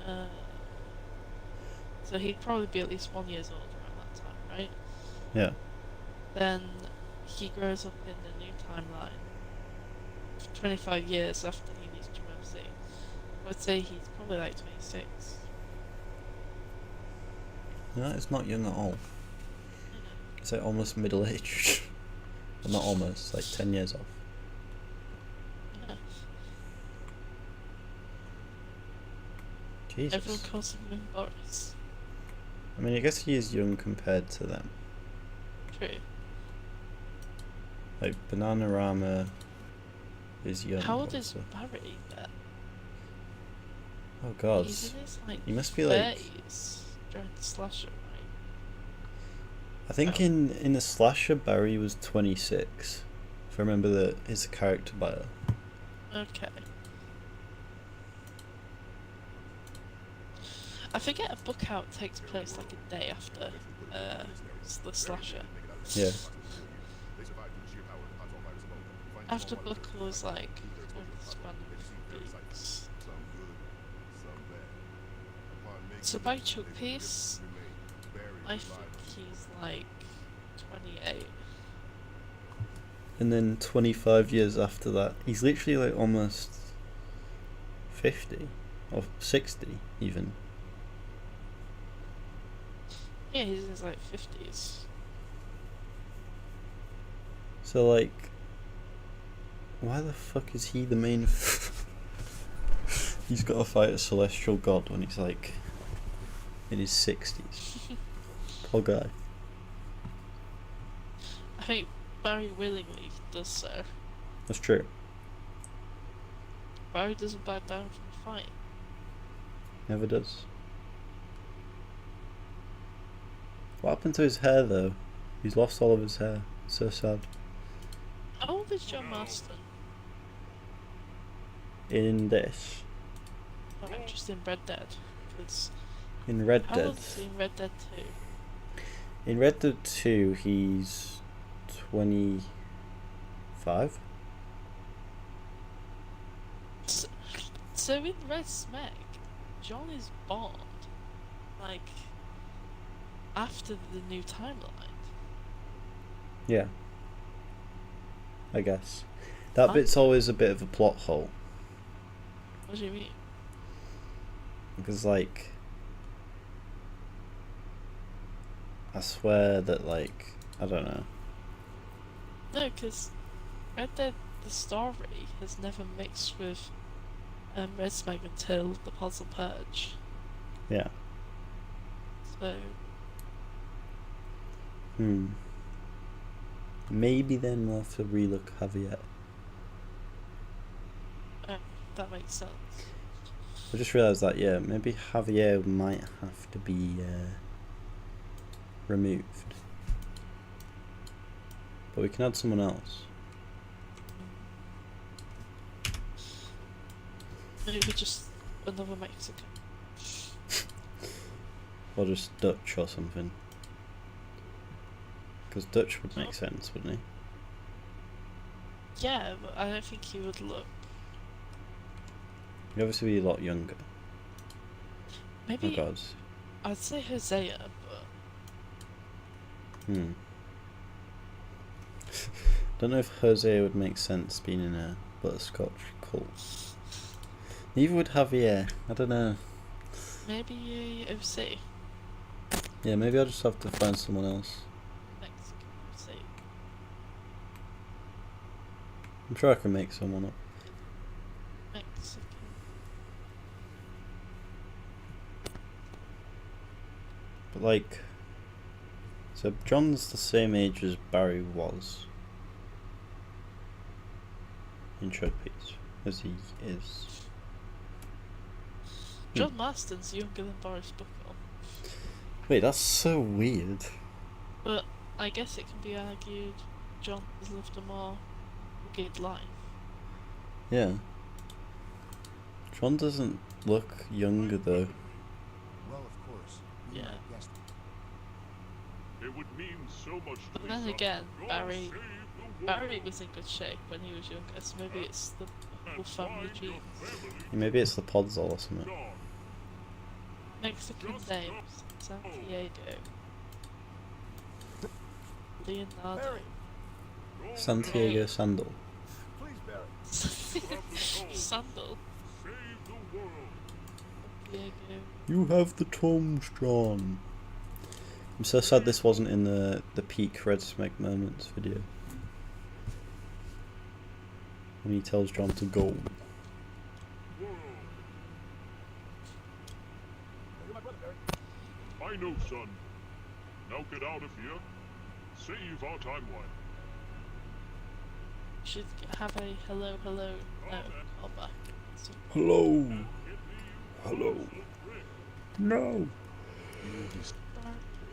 And so he'd probably be at least 1 year old around that time, right? yeah. Then he grows up in the new timeline 25 years after he leaves Jim. I would say he's probably like 26. No, it's not young at all. It's like almost middle aged. Well, not almost, like 10 years off. Yeah. Jesus. Everyone calls him Boris. I mean, I guess he is young compared to them. True. Like, Bananarama is young. How old is also. Barry then? Oh god. He's in his like He must be like 30s during the slasher, right? I think in the slasher Barry was 26. If I remember his character bio. Okay. I forget a book out takes place like a day after the slasher. Yeah. After book was like over the span of weeks. So by Chuck Peace, I think he's like 28. And then 25 years after that, he's literally like almost 50 or 60 even. Yeah, he's in his like 50s. So like, why the fuck is he the main? He's got to fight a celestial god when he's like in his 60s. Poor guy. I think Barry willingly does so. That's true. Barry doesn't back down from the fight. Never does. What happened to his hair though? He's lost all of his hair. So sad. How old is John Marston? In this. Alright, just in Red Dead. Because In Red how Dead. old is he in Red Dead 2? In Red Dead 2, he's 25. So in Red Smeg, John is Bond, like, after the new timeline. Yeah. I guess. That Huh? bit's always a bit of a plot hole. What do you mean? Because, like, I swear that, like, I don't know. No, because Red Dead, the story, has never mixed with Red Smeg until the Puzzle Purge. Yeah. So, Maybe then we'll have to relook Javier. that makes sense. I just realised that, yeah, maybe Javier might have to be removed. But we can add someone else. Maybe just another Mexican. Or just Dutch or something. Because Dutch would make sense, wouldn't he? Yeah, but I don't think he would look. He'd obviously be a lot younger. Maybe Oh god. I'd say Hosea, but Don't know if Jose would make sense being in a butterscotch cult. Neither would Javier. I don't know. maybe a OC. Yeah, maybe I'll just have to find someone else. Mexican OC. I'm sure I can make someone up. Mexican. But like, so John's the same age as Barry was in Trophies, as he is. John Marston's younger than Boris Buckle. Wait, that's so weird. But I guess it can be argued John has lived a more rugged life. Yeah. John doesn't look younger though. Well, of course. Yeah. Guessed. It would mean so much to But then Lisa. again, God Barry save the Barry world. was in good shape when he was younger, so maybe it's the whole family Find your genes. family. Maybe it's the Podzol or something. John, Mexican names: Santiago, Leonardo. Barry, go Santiago now. Sandal. please, Barry. You have the tome. Sandal. Save the world. Diego. You have the tomes, John. I'm so sad this wasn't in the peak Red Smeg moments video. When he tells John to go. World. You're my brother, Barry. I know, son. Now get out of here. Save our timeline. Should have a hello, hello, no, callback. So, Hello. Hit me. Hello. Brick. No. You will be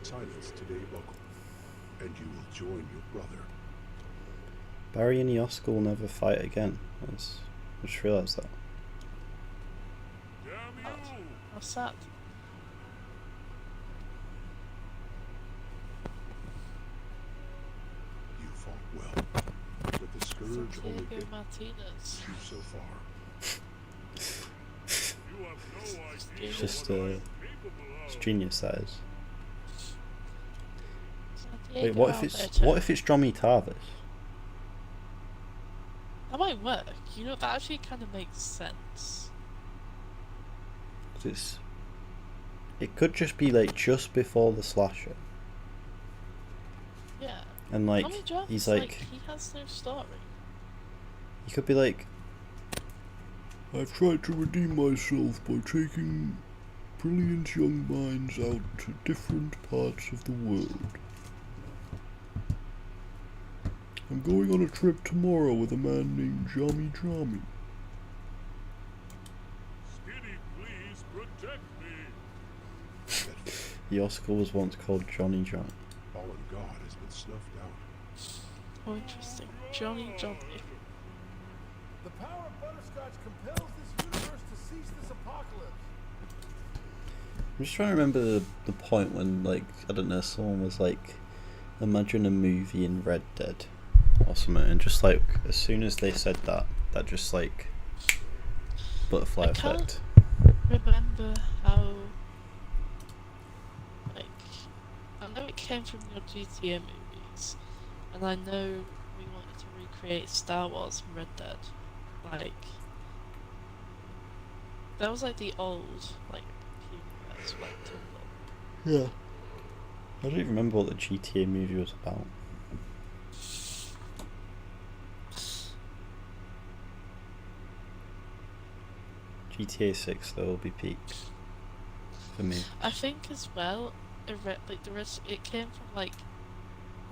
silenced today, Buckle, and you will join your brother. Barry and Yoska will never fight again. I just realised that. Damn you. how sad. You fought well, but the scourge only Santiago hit Martinez. you so far. You have no idea It's just what I'm it's capable of. genius, that is. Santiago Wait, what if it's Johnny Tarvis? That might work. You know, that actually kind of makes sense. 'Cause it could just be like just before the slasher, Yeah. and like Tommy Jarvis, he's like he has no story. he could be like, I've tried to redeem myself by taking brilliant young minds out to different parts of the world. I'm going on a trip tomorrow with a man named Jammy Jammy. Skinny, please protect me. Your school was once called Johnny John. Fallen God has been snuffed out. Oh, interesting. Johnny. The power of butterscotch compels this universe to cease this apocalypse. I'm just trying to remember the point when, like, I don't know, someone was like, imagine a movie in Red Dead or something, and just like, as soon as they said that just like, butterfly I can't effect. remember how, like, I know it came from your GTA movies, and I know we wanted to recreate Star Wars and Red Dead. Like, that was like the old, like, universe, like, Tumblr. Yeah. I don't even remember what the GTA movie was about. GTA 6 though will be peak for me. I think as well, like the rest, it came from like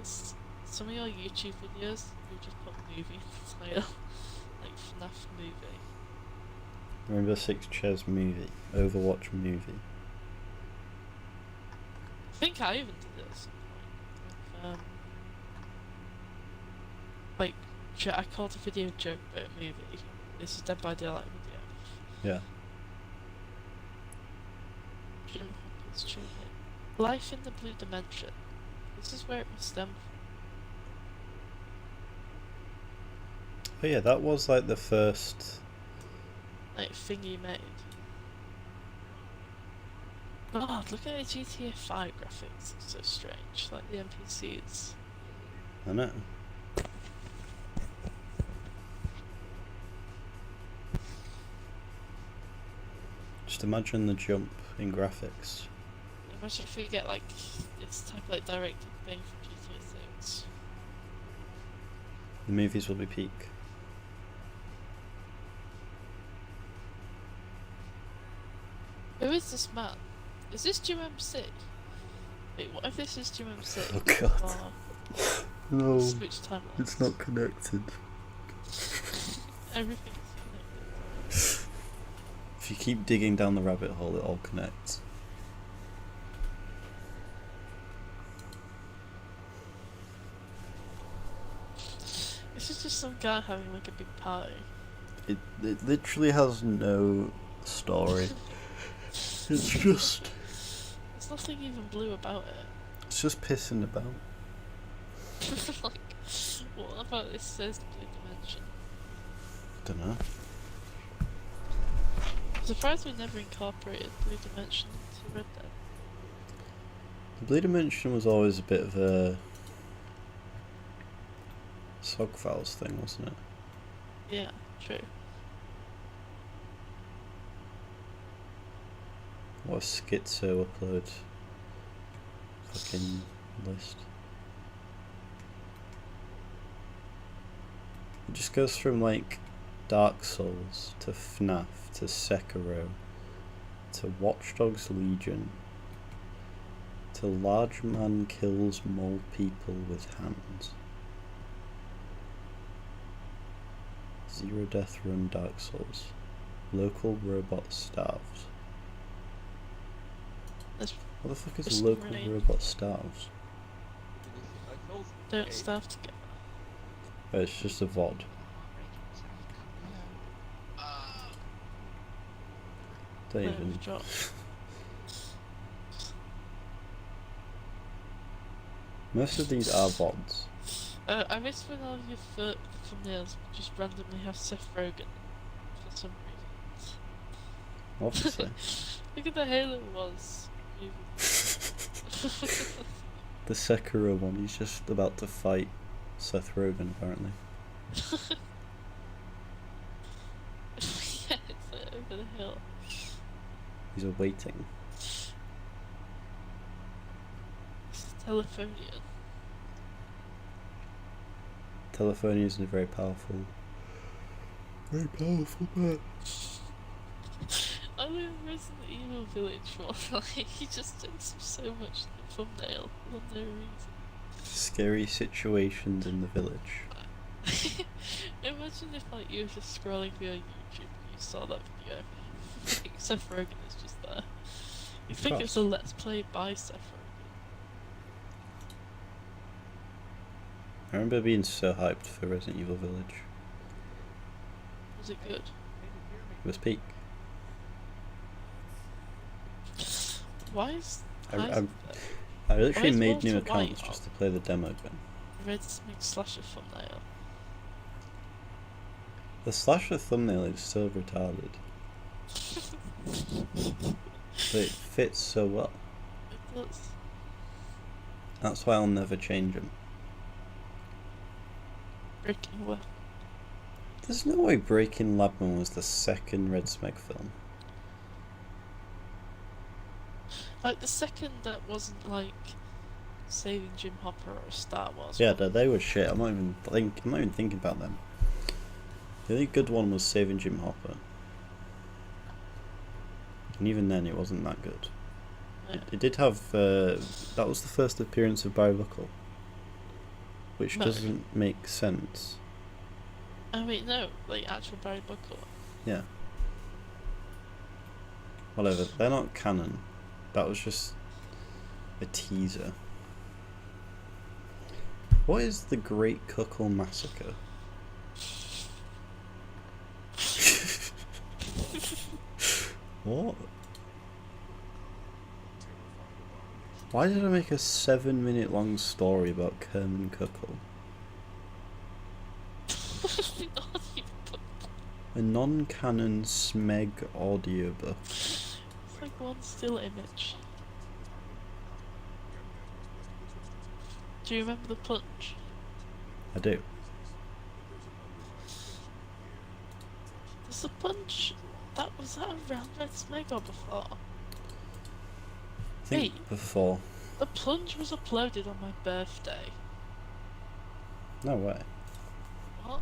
some of your YouTube videos. You just put movie in the title, like FNAF movie. Remember Six Chairs movie, Overwatch movie. I think I even did it at some point. Like, I called the video joke about a movie. This is Dead by Daylight video. Yeah. Jim Hopkins Jr. Life in the Blue Dimension. This is where it must stem from. Oh yeah, that was like the first. Like, thing you made. God, look at the GTA 5 graphics. It's so strange. Like the NPCs. I know. Just imagine the jump in graphics. Imagine if we get like this type of like directed thing from GTA 6. The movies will be peak. Who is this man? Is this Jim MC? Wait, what if this is Jim MC? Oh god. No, Switch timeline. it's not connected. Everything's connected. If you keep digging down the rabbit hole, it all connects. This is just some guy having like a big party. It literally has no story. It's just There's nothing even blue about it. it's just pissing about. Like, what about this says the Blue Dimension? Dunno. I'm surprised we never incorporated Blue Dimension into Red Dead. The Blue Dimension was always a bit of a Sog Files thing, wasn't it? Yeah, true. What a schizo upload fucking list. It just goes from like Dark Souls to FNAF to Sekiro to Watch Dogs Legion to Large Man Kills Mole People with Hands. Zero Death Run Dark Souls. Local Robot Starved. That's What the fuck is It's Local really- Robot Starved? don't starve together. Oh, it's just a VOD. Don't Where even. we drop. Most of these are VODs. I miss when all of your thumbnails just randomly have Seth Rogen for some reason. Obviously. Look at the Halo Wars movie. The Sekiro one, he's just about to fight Seth Rogen apparently. Yeah, it's like over the hill. He's awaiting. It's Telephonian. Telephonia is a very powerful man. I live in Resident Evil Village one. Like, he just takes so much thumbnail for no reason. Scary situations in the village. Imagine if like you were just scrolling through your YouTube and you saw that video. Like, Seth Rogen is just there. You think it's a Let's Play by Seth I remember being so hyped for Resident Evil Village. Rogen? Was it good? It was peak. Why is I literally is made new Walter White accounts just to play the demo again. Red Smeg slasher thumbnail? The slasher thumbnail is so retarded, but it fits so well. It does. That's why I'll never change them. Breaking Away. There's no way Breaking Labman was the second Red Smeg film. Like the second that wasn't like Saving Jim Hopper or Star Wars. Yeah, they were shit. I'm not even thinking about them. The only good one was Saving Jim Hopper, and even then, it wasn't that good. Yeah. It did have that was the first appearance of Barry Buckle, which No. doesn't make sense. I mean, no, like actual Barry Buckle. Yeah. Whatever, they're not canon. That was just a teaser. What is the Great Cuckle Massacre? What? Why did I make a 7-minute long story about Kerman Cuckle? A non-canon Smeg audiobook. It's like one still image. Do you remember the punch? I do. There's a punch was that around Red Smeg or before? I think Wait. before. The plunge was uploaded on my birthday. No way. What?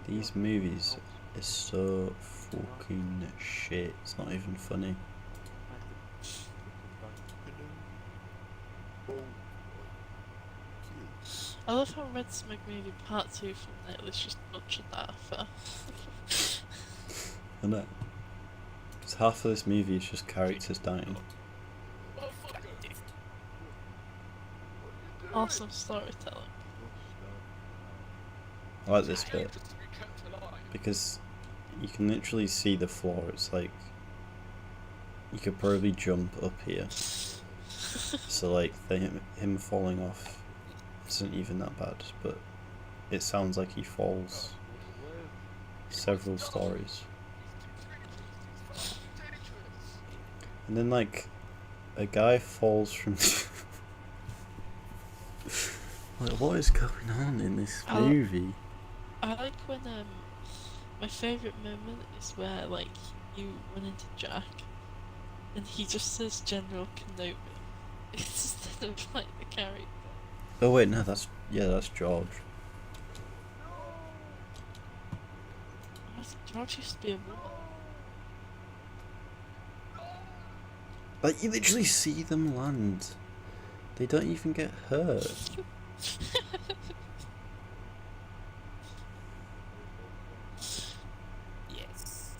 These movies are so fucking shit. It's not even funny. I love how Red Smeg movie part 2 thumbnail is just butchered that for. I know. Because half of this movie is just characters dying. Awesome storytelling. I like this bit because you can literally see the floor. It's like you could probably jump up here. So like him falling off isn't even that bad, but it sounds like he falls several stories. And then like a guy falls from like, what is going on in this movie? I like when my favourite moment is where like you run into Jack and he just says General Kenobi instead of like the character. Oh wait, no, that's George. George used to be a woman. Like you literally see them land. They don't even get hurt. Yes.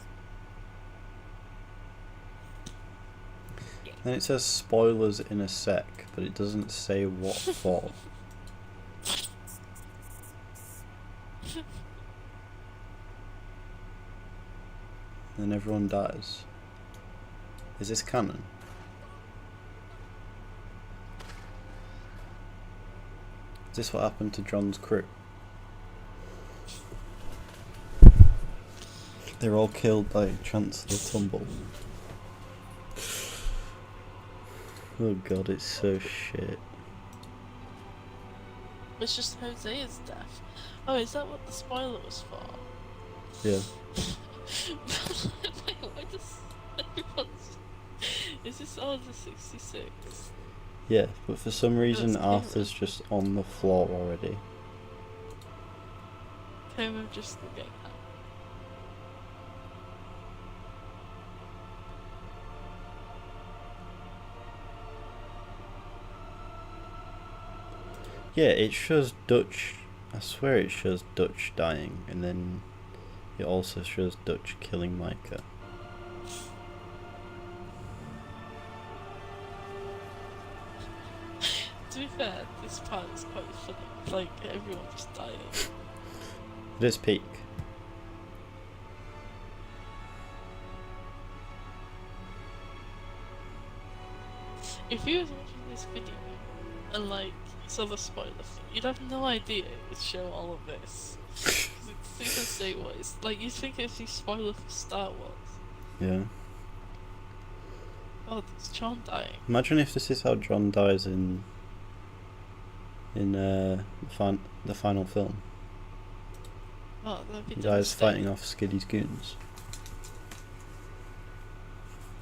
Then it says spoilers in a sec, but it doesn't say what for. Then everyone dies. Is this canon? Is this what happened to John's crew? They're all killed by Chancellor Tumble. Oh god, it's so shit. It's just Hosea's death. Oh, is that what the spoiler was for? Yeah. Wait, why does everyone's... Is this Order 66? Yeah, but for some reason That's Arthur's just on the floor already. Coma just getting out. Yeah, it shows Dutch. I swear it shows Dutch dying, and then it also shows Dutch killing Micah. To be fair, this part is quite funny. Like everyone just dying. It is peak. If you was watching this video and like you saw the spoiler thing, you'd have no idea it would show all of this. 'Cause it's super Star Wars. Like you'd think it'd be spoiler for Star Wars. Yeah. Oh, there's John dying. Imagine if this is how John dies in the final film. Oh, that'd be He dies fighting devastating. off Skiddy's goons.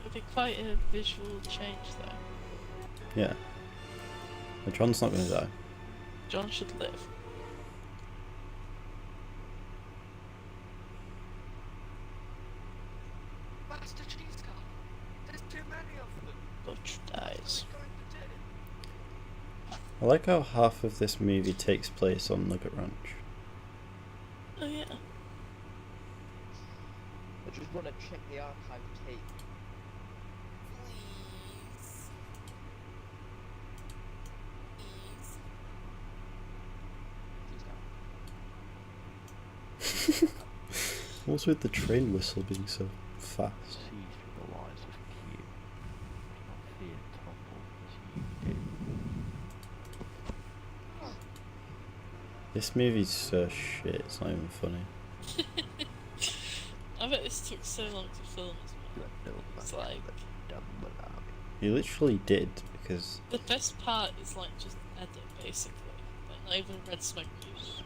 It'd be quite a visual change though. Yeah. But John's not going to die. John should live. Master Cheese Car. There's too many of them. Butch dies. Going to do it. I like how half of this movie takes place on Nugget Ranch. Oh yeah. I just want to check the archive tape. Please. Cheese Car. What's with the train whistle being so fast? Seized with the lies of Q. Do not fear Topple as you do. This movie's so shit, it's not even funny. I bet this took so long to film as well. It's like He literally did, because the best part is like just edit basically. Like not even red smoke news.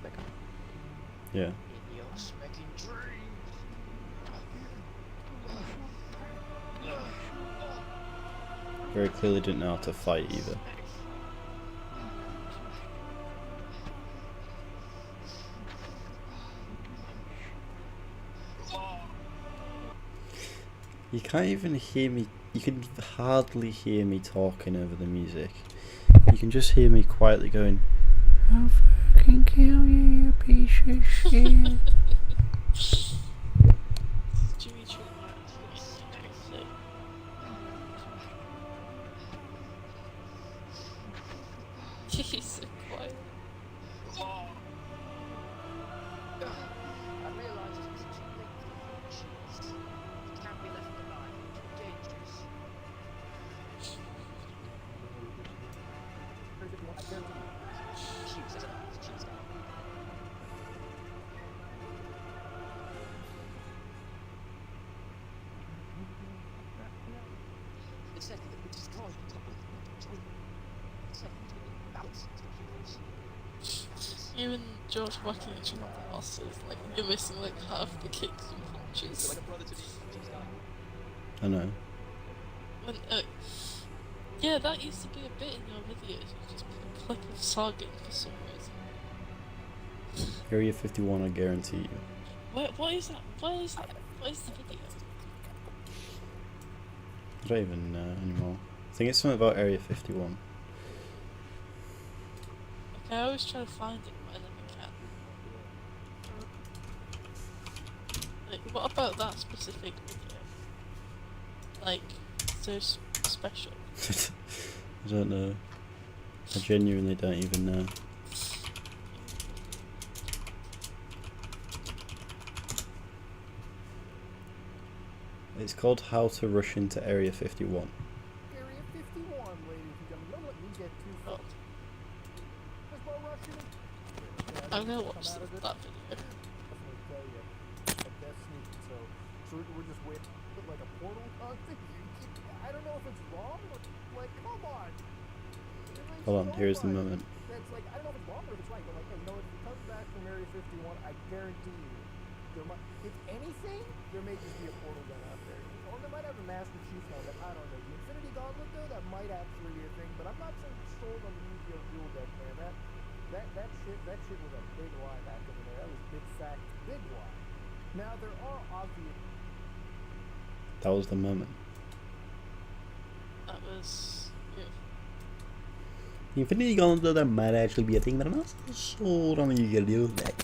yeah. In your smacking dreams. Very clearly didn't know how to fight either. You can't even hear me, you can hardly hear me talking over the music. You can just hear me quietly going, I'll fucking kill you, you piece of shit. Jimmy Choo. He's so quiet. I realise it's too late for cheese. It can't be left alive. Too dangerous. Cheese, that's enough. Cheese now. It's like it's just drawing on top of it's like balance. Even George whacking each other on the muscles, like you're missing like half the kicks and punches. Like a brother to me. Cheese now. I know. When, yeah, that used to be a bit in your videos. You just put a clip of Sargon for some reason. Area 51, I guarantee you. What is that? What is that? What is the video? I don't even know anymore. I think it's something about Area 51. Okay, I always try to find it, but I never can. Like, what about that specific video? Like, so special. I don't know. I genuinely don't even know. It's called How to Rush into Area 51. Area 51, ladies and gentlemen. Don't let me get too Oh, far. Let's go rushing it. I'm gonna watch Come out of this. that video. I'm gonna tell you, that's sneaky. So we're just waiting. Put like a portal on thing. I don't know if it's wrong. Or, like, come on. Hold on, here's the moment. That's like, I don't know if it's wrong or if it's right, but like, hey, you know, if it comes back from Area 51, I guarantee you, there might, if anything, there may just be a portal gun out there. Or they might have a Master Chief helmet, I don't know. The Infinity Gauntlet, though, that might actually be a thing, but I'm not so sold on the Yu-Gi-Oh! Duel Deck, man. That shit was a big lie back over there. That was big fact, big lie. Now, there are obvious... That was the moment. That was beautiful. Infinity Gauntlet that might actually be a thing, but I'm not so sure on you can do that.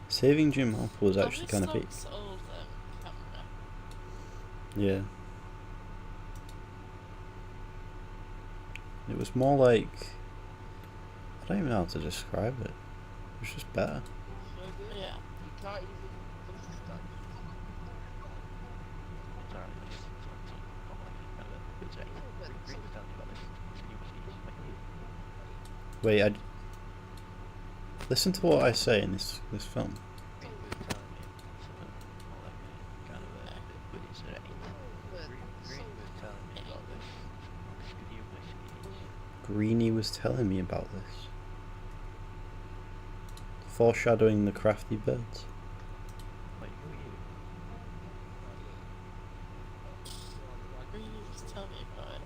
Saving Jim Hopper was actually kind of peak. This looks old camera. Yeah. It was more like, I don't even know how to describe it. It was just better. Yeah. You can't even understand. Sorry, it's not like kind of a good say. Green was telling me about this. Can you please make me? Wait, listen to what I say in this film. Green was telling me something more like a kind of a good say. Green was telling me about this. Can you please? Greenie was telling me about this. Foreshadowing the crafty birds. Wait, who are you? Greenie just tell me about it.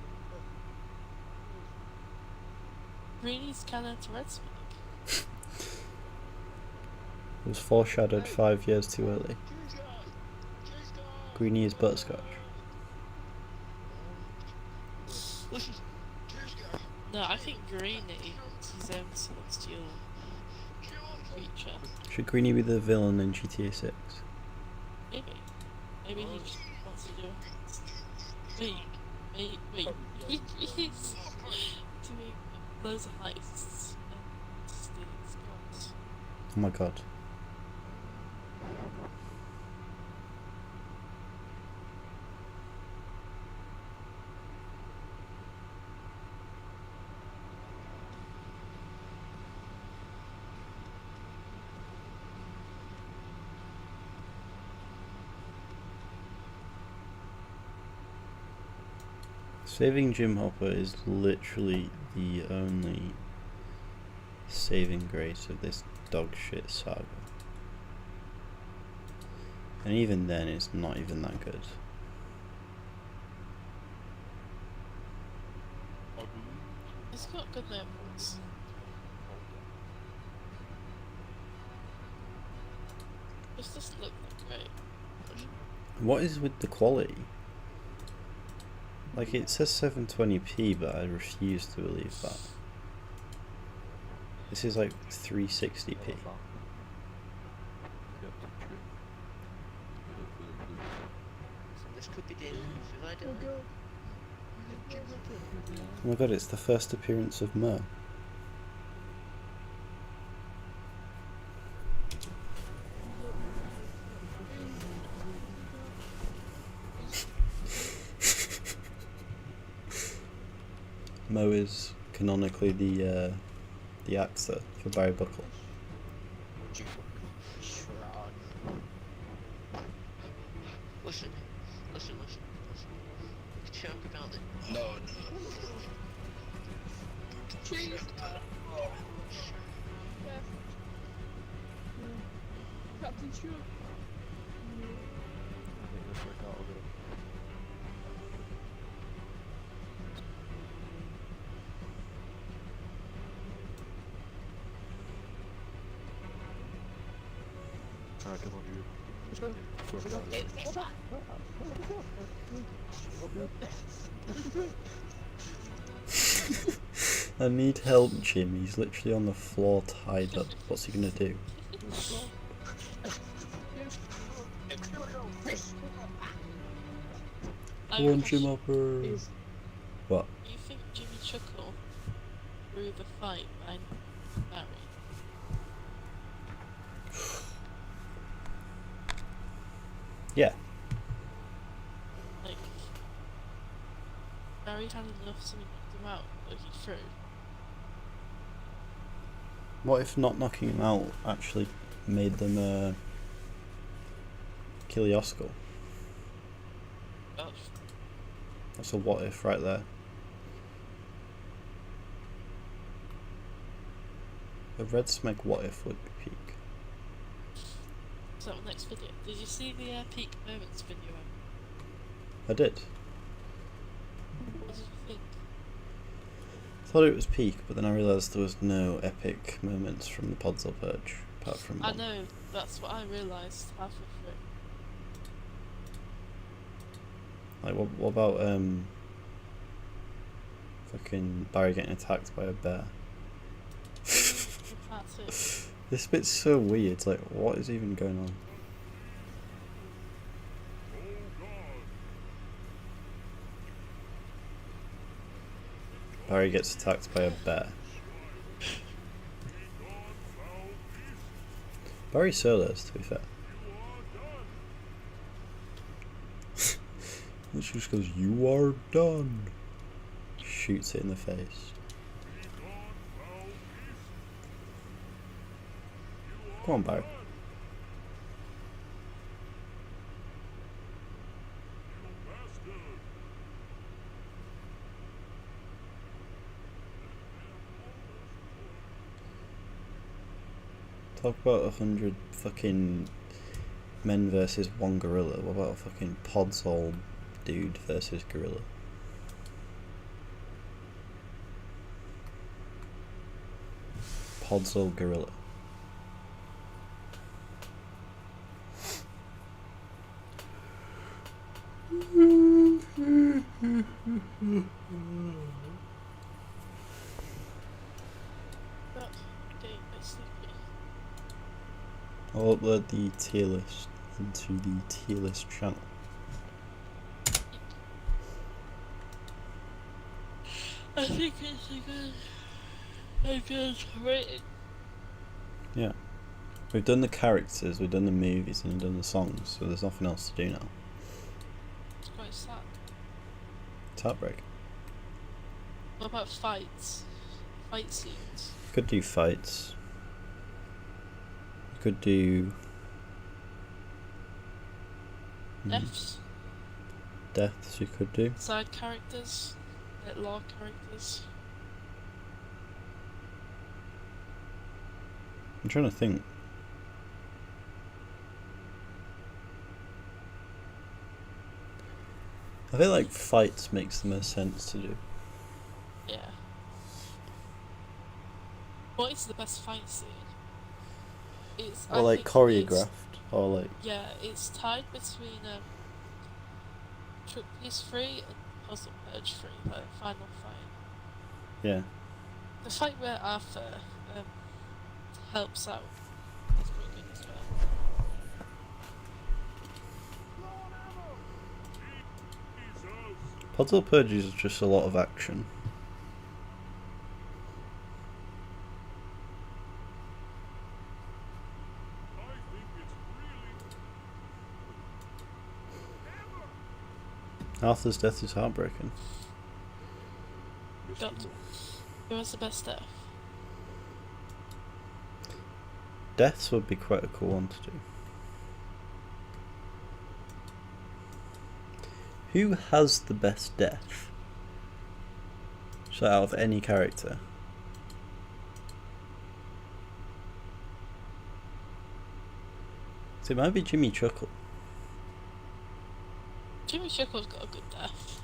Greenie's canon to Red Smeg. It was foreshadowed 5 years too early. Greenie is butterscotch. No, I think Greenie is his own celestial creature. Should Greenie be the villain in GTA 6? Maybe. Maybe he just wants to do it. Wait. He's doing loads of heists and stealing spots. Oh my god. Saving Jim Hopper is literally the only saving grace of this dog shit saga. And even then, it's not even that good. It's got good moments. It just look great. What is with the quality? Like, it says 720p, but I refuse to believe that. This is like 360p. This could be dangerous if I don't know. Oh my god, it's the first appearance of Mo. Mo is canonically the actor for Barry Buckle. Listen. Talk about it. No. Captain Sure. I think this worked out a little. Alright, come on, dude. I need help, Jim. He's literally on the floor tied up. What's he gonna do? Come on, Jim Hopper. What? Do you think Jimmy Chuckle through the fight by Barry? Yeah. Like, Barry had enough to knock him out, but he threw. What if not knocking him out actually made them kill Yosko? Gosh. That's a what if right there. A Red Smeg what if would be peak. So next video. Did you see the peak moments video? I did. What did you think? Thought it was peak, but then I realised there was no epic moments from the Podzol Purge apart from I one. know, that's what I realised halfway through. Like, what about fucking Barry getting attacked by a bear? That's it. This bit's so weird. Like, what is even going on? Oh God. Barry gets attacked by a bear. Be gone, foul beast. Barry solos, to be fair. You are done. And she just goes, "You are done." Shoots it in the face. Be gone, foul beast. You Come on, are Barry. done. You bastard. Talk about 100 fucking men versus one gorilla. What about a fucking podzol dude versus gorilla? Podzol gorilla. But getting a bit sleepy. I'll upload the tier list into the tier list channel. I think it's a good rating. Yeah. We've done the characters, we've done the movies, and we've done the songs, so there's nothing else to do now. It's quite sad. It's heartbreaking. What about fights? Fight scenes. Could do fights. Could do Deaths. deaths. You could do. Side characters. Like lore characters. I'm trying to think. I feel like fights makes the most sense to do. Yeah. What is the best fight scene? It's Or I like think choreographed, or like yeah, it's tied between Trick Piece 3 and Puzzle Purge 3, like final fight. yeah. The fight where Arthur helps out is pretty good as well. Jesus. Puzzle Purge is just a lot of action. I think it's really Arthur's death is heartbreaking. Mr. Got- Moss, Who has the best death? Deaths would be quite a cool one to do. Who has the best death? So out of any character. So it might be Jimmy Chuckle. Jimmy Chuckle's got a good death.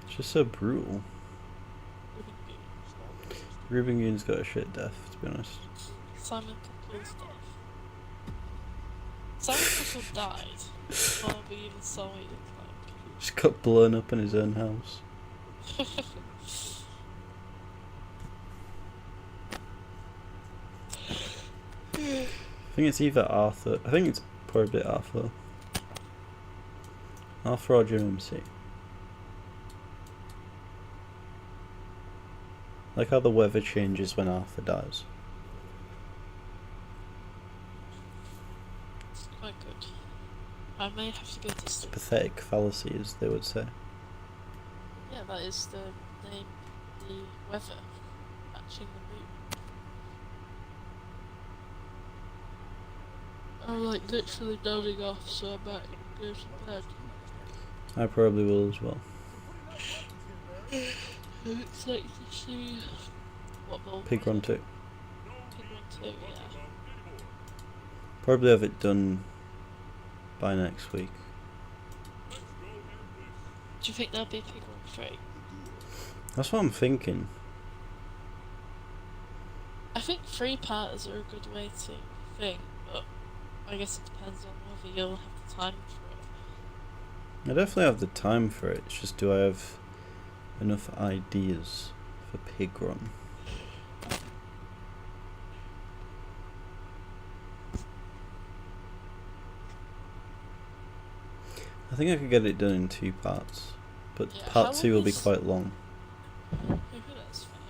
It's just so brutal. Ruben Goon. Ruben Goon's got a shit death, to be honest. Simon Cookle's death. Simon Cookle died before we even saw what he looked Just got blown up in his own house. like. I think it's either Arthur. I think it's probably Arthur. Arthur or Jim MC. Like how the weather changes when Arthur dies. It's quite good. I may have to go to sleep. Pathetic fallacy, as they would say. Yeah, that is the name, the weather, matching the moon. I'm like literally dozing off, so I might go to bed. I probably will as well. I'm excited to see what they'll Pig Run 2. Pig Run 2, yeah. Probably have it done by next week. Do you think there'll be Pig Run 3? That's what I'm thinking. I think 3-parters are a good way to think, but I guess it depends on whether you'll have the time for it. I definitely have the time for it. It's just, do I have enough ideas for Pig Run? I think I could get it done in 2 parts, but Yeah, how part 2 long will be is- quite long. Okay, that's fine.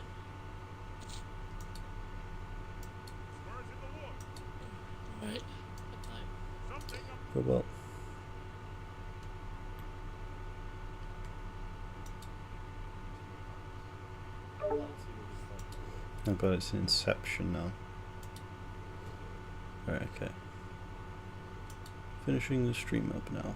Spurs in the wood. Right. Good night. Something up. But well. Oh god, it's Inception now. Right, okay. Finishing the stream up now.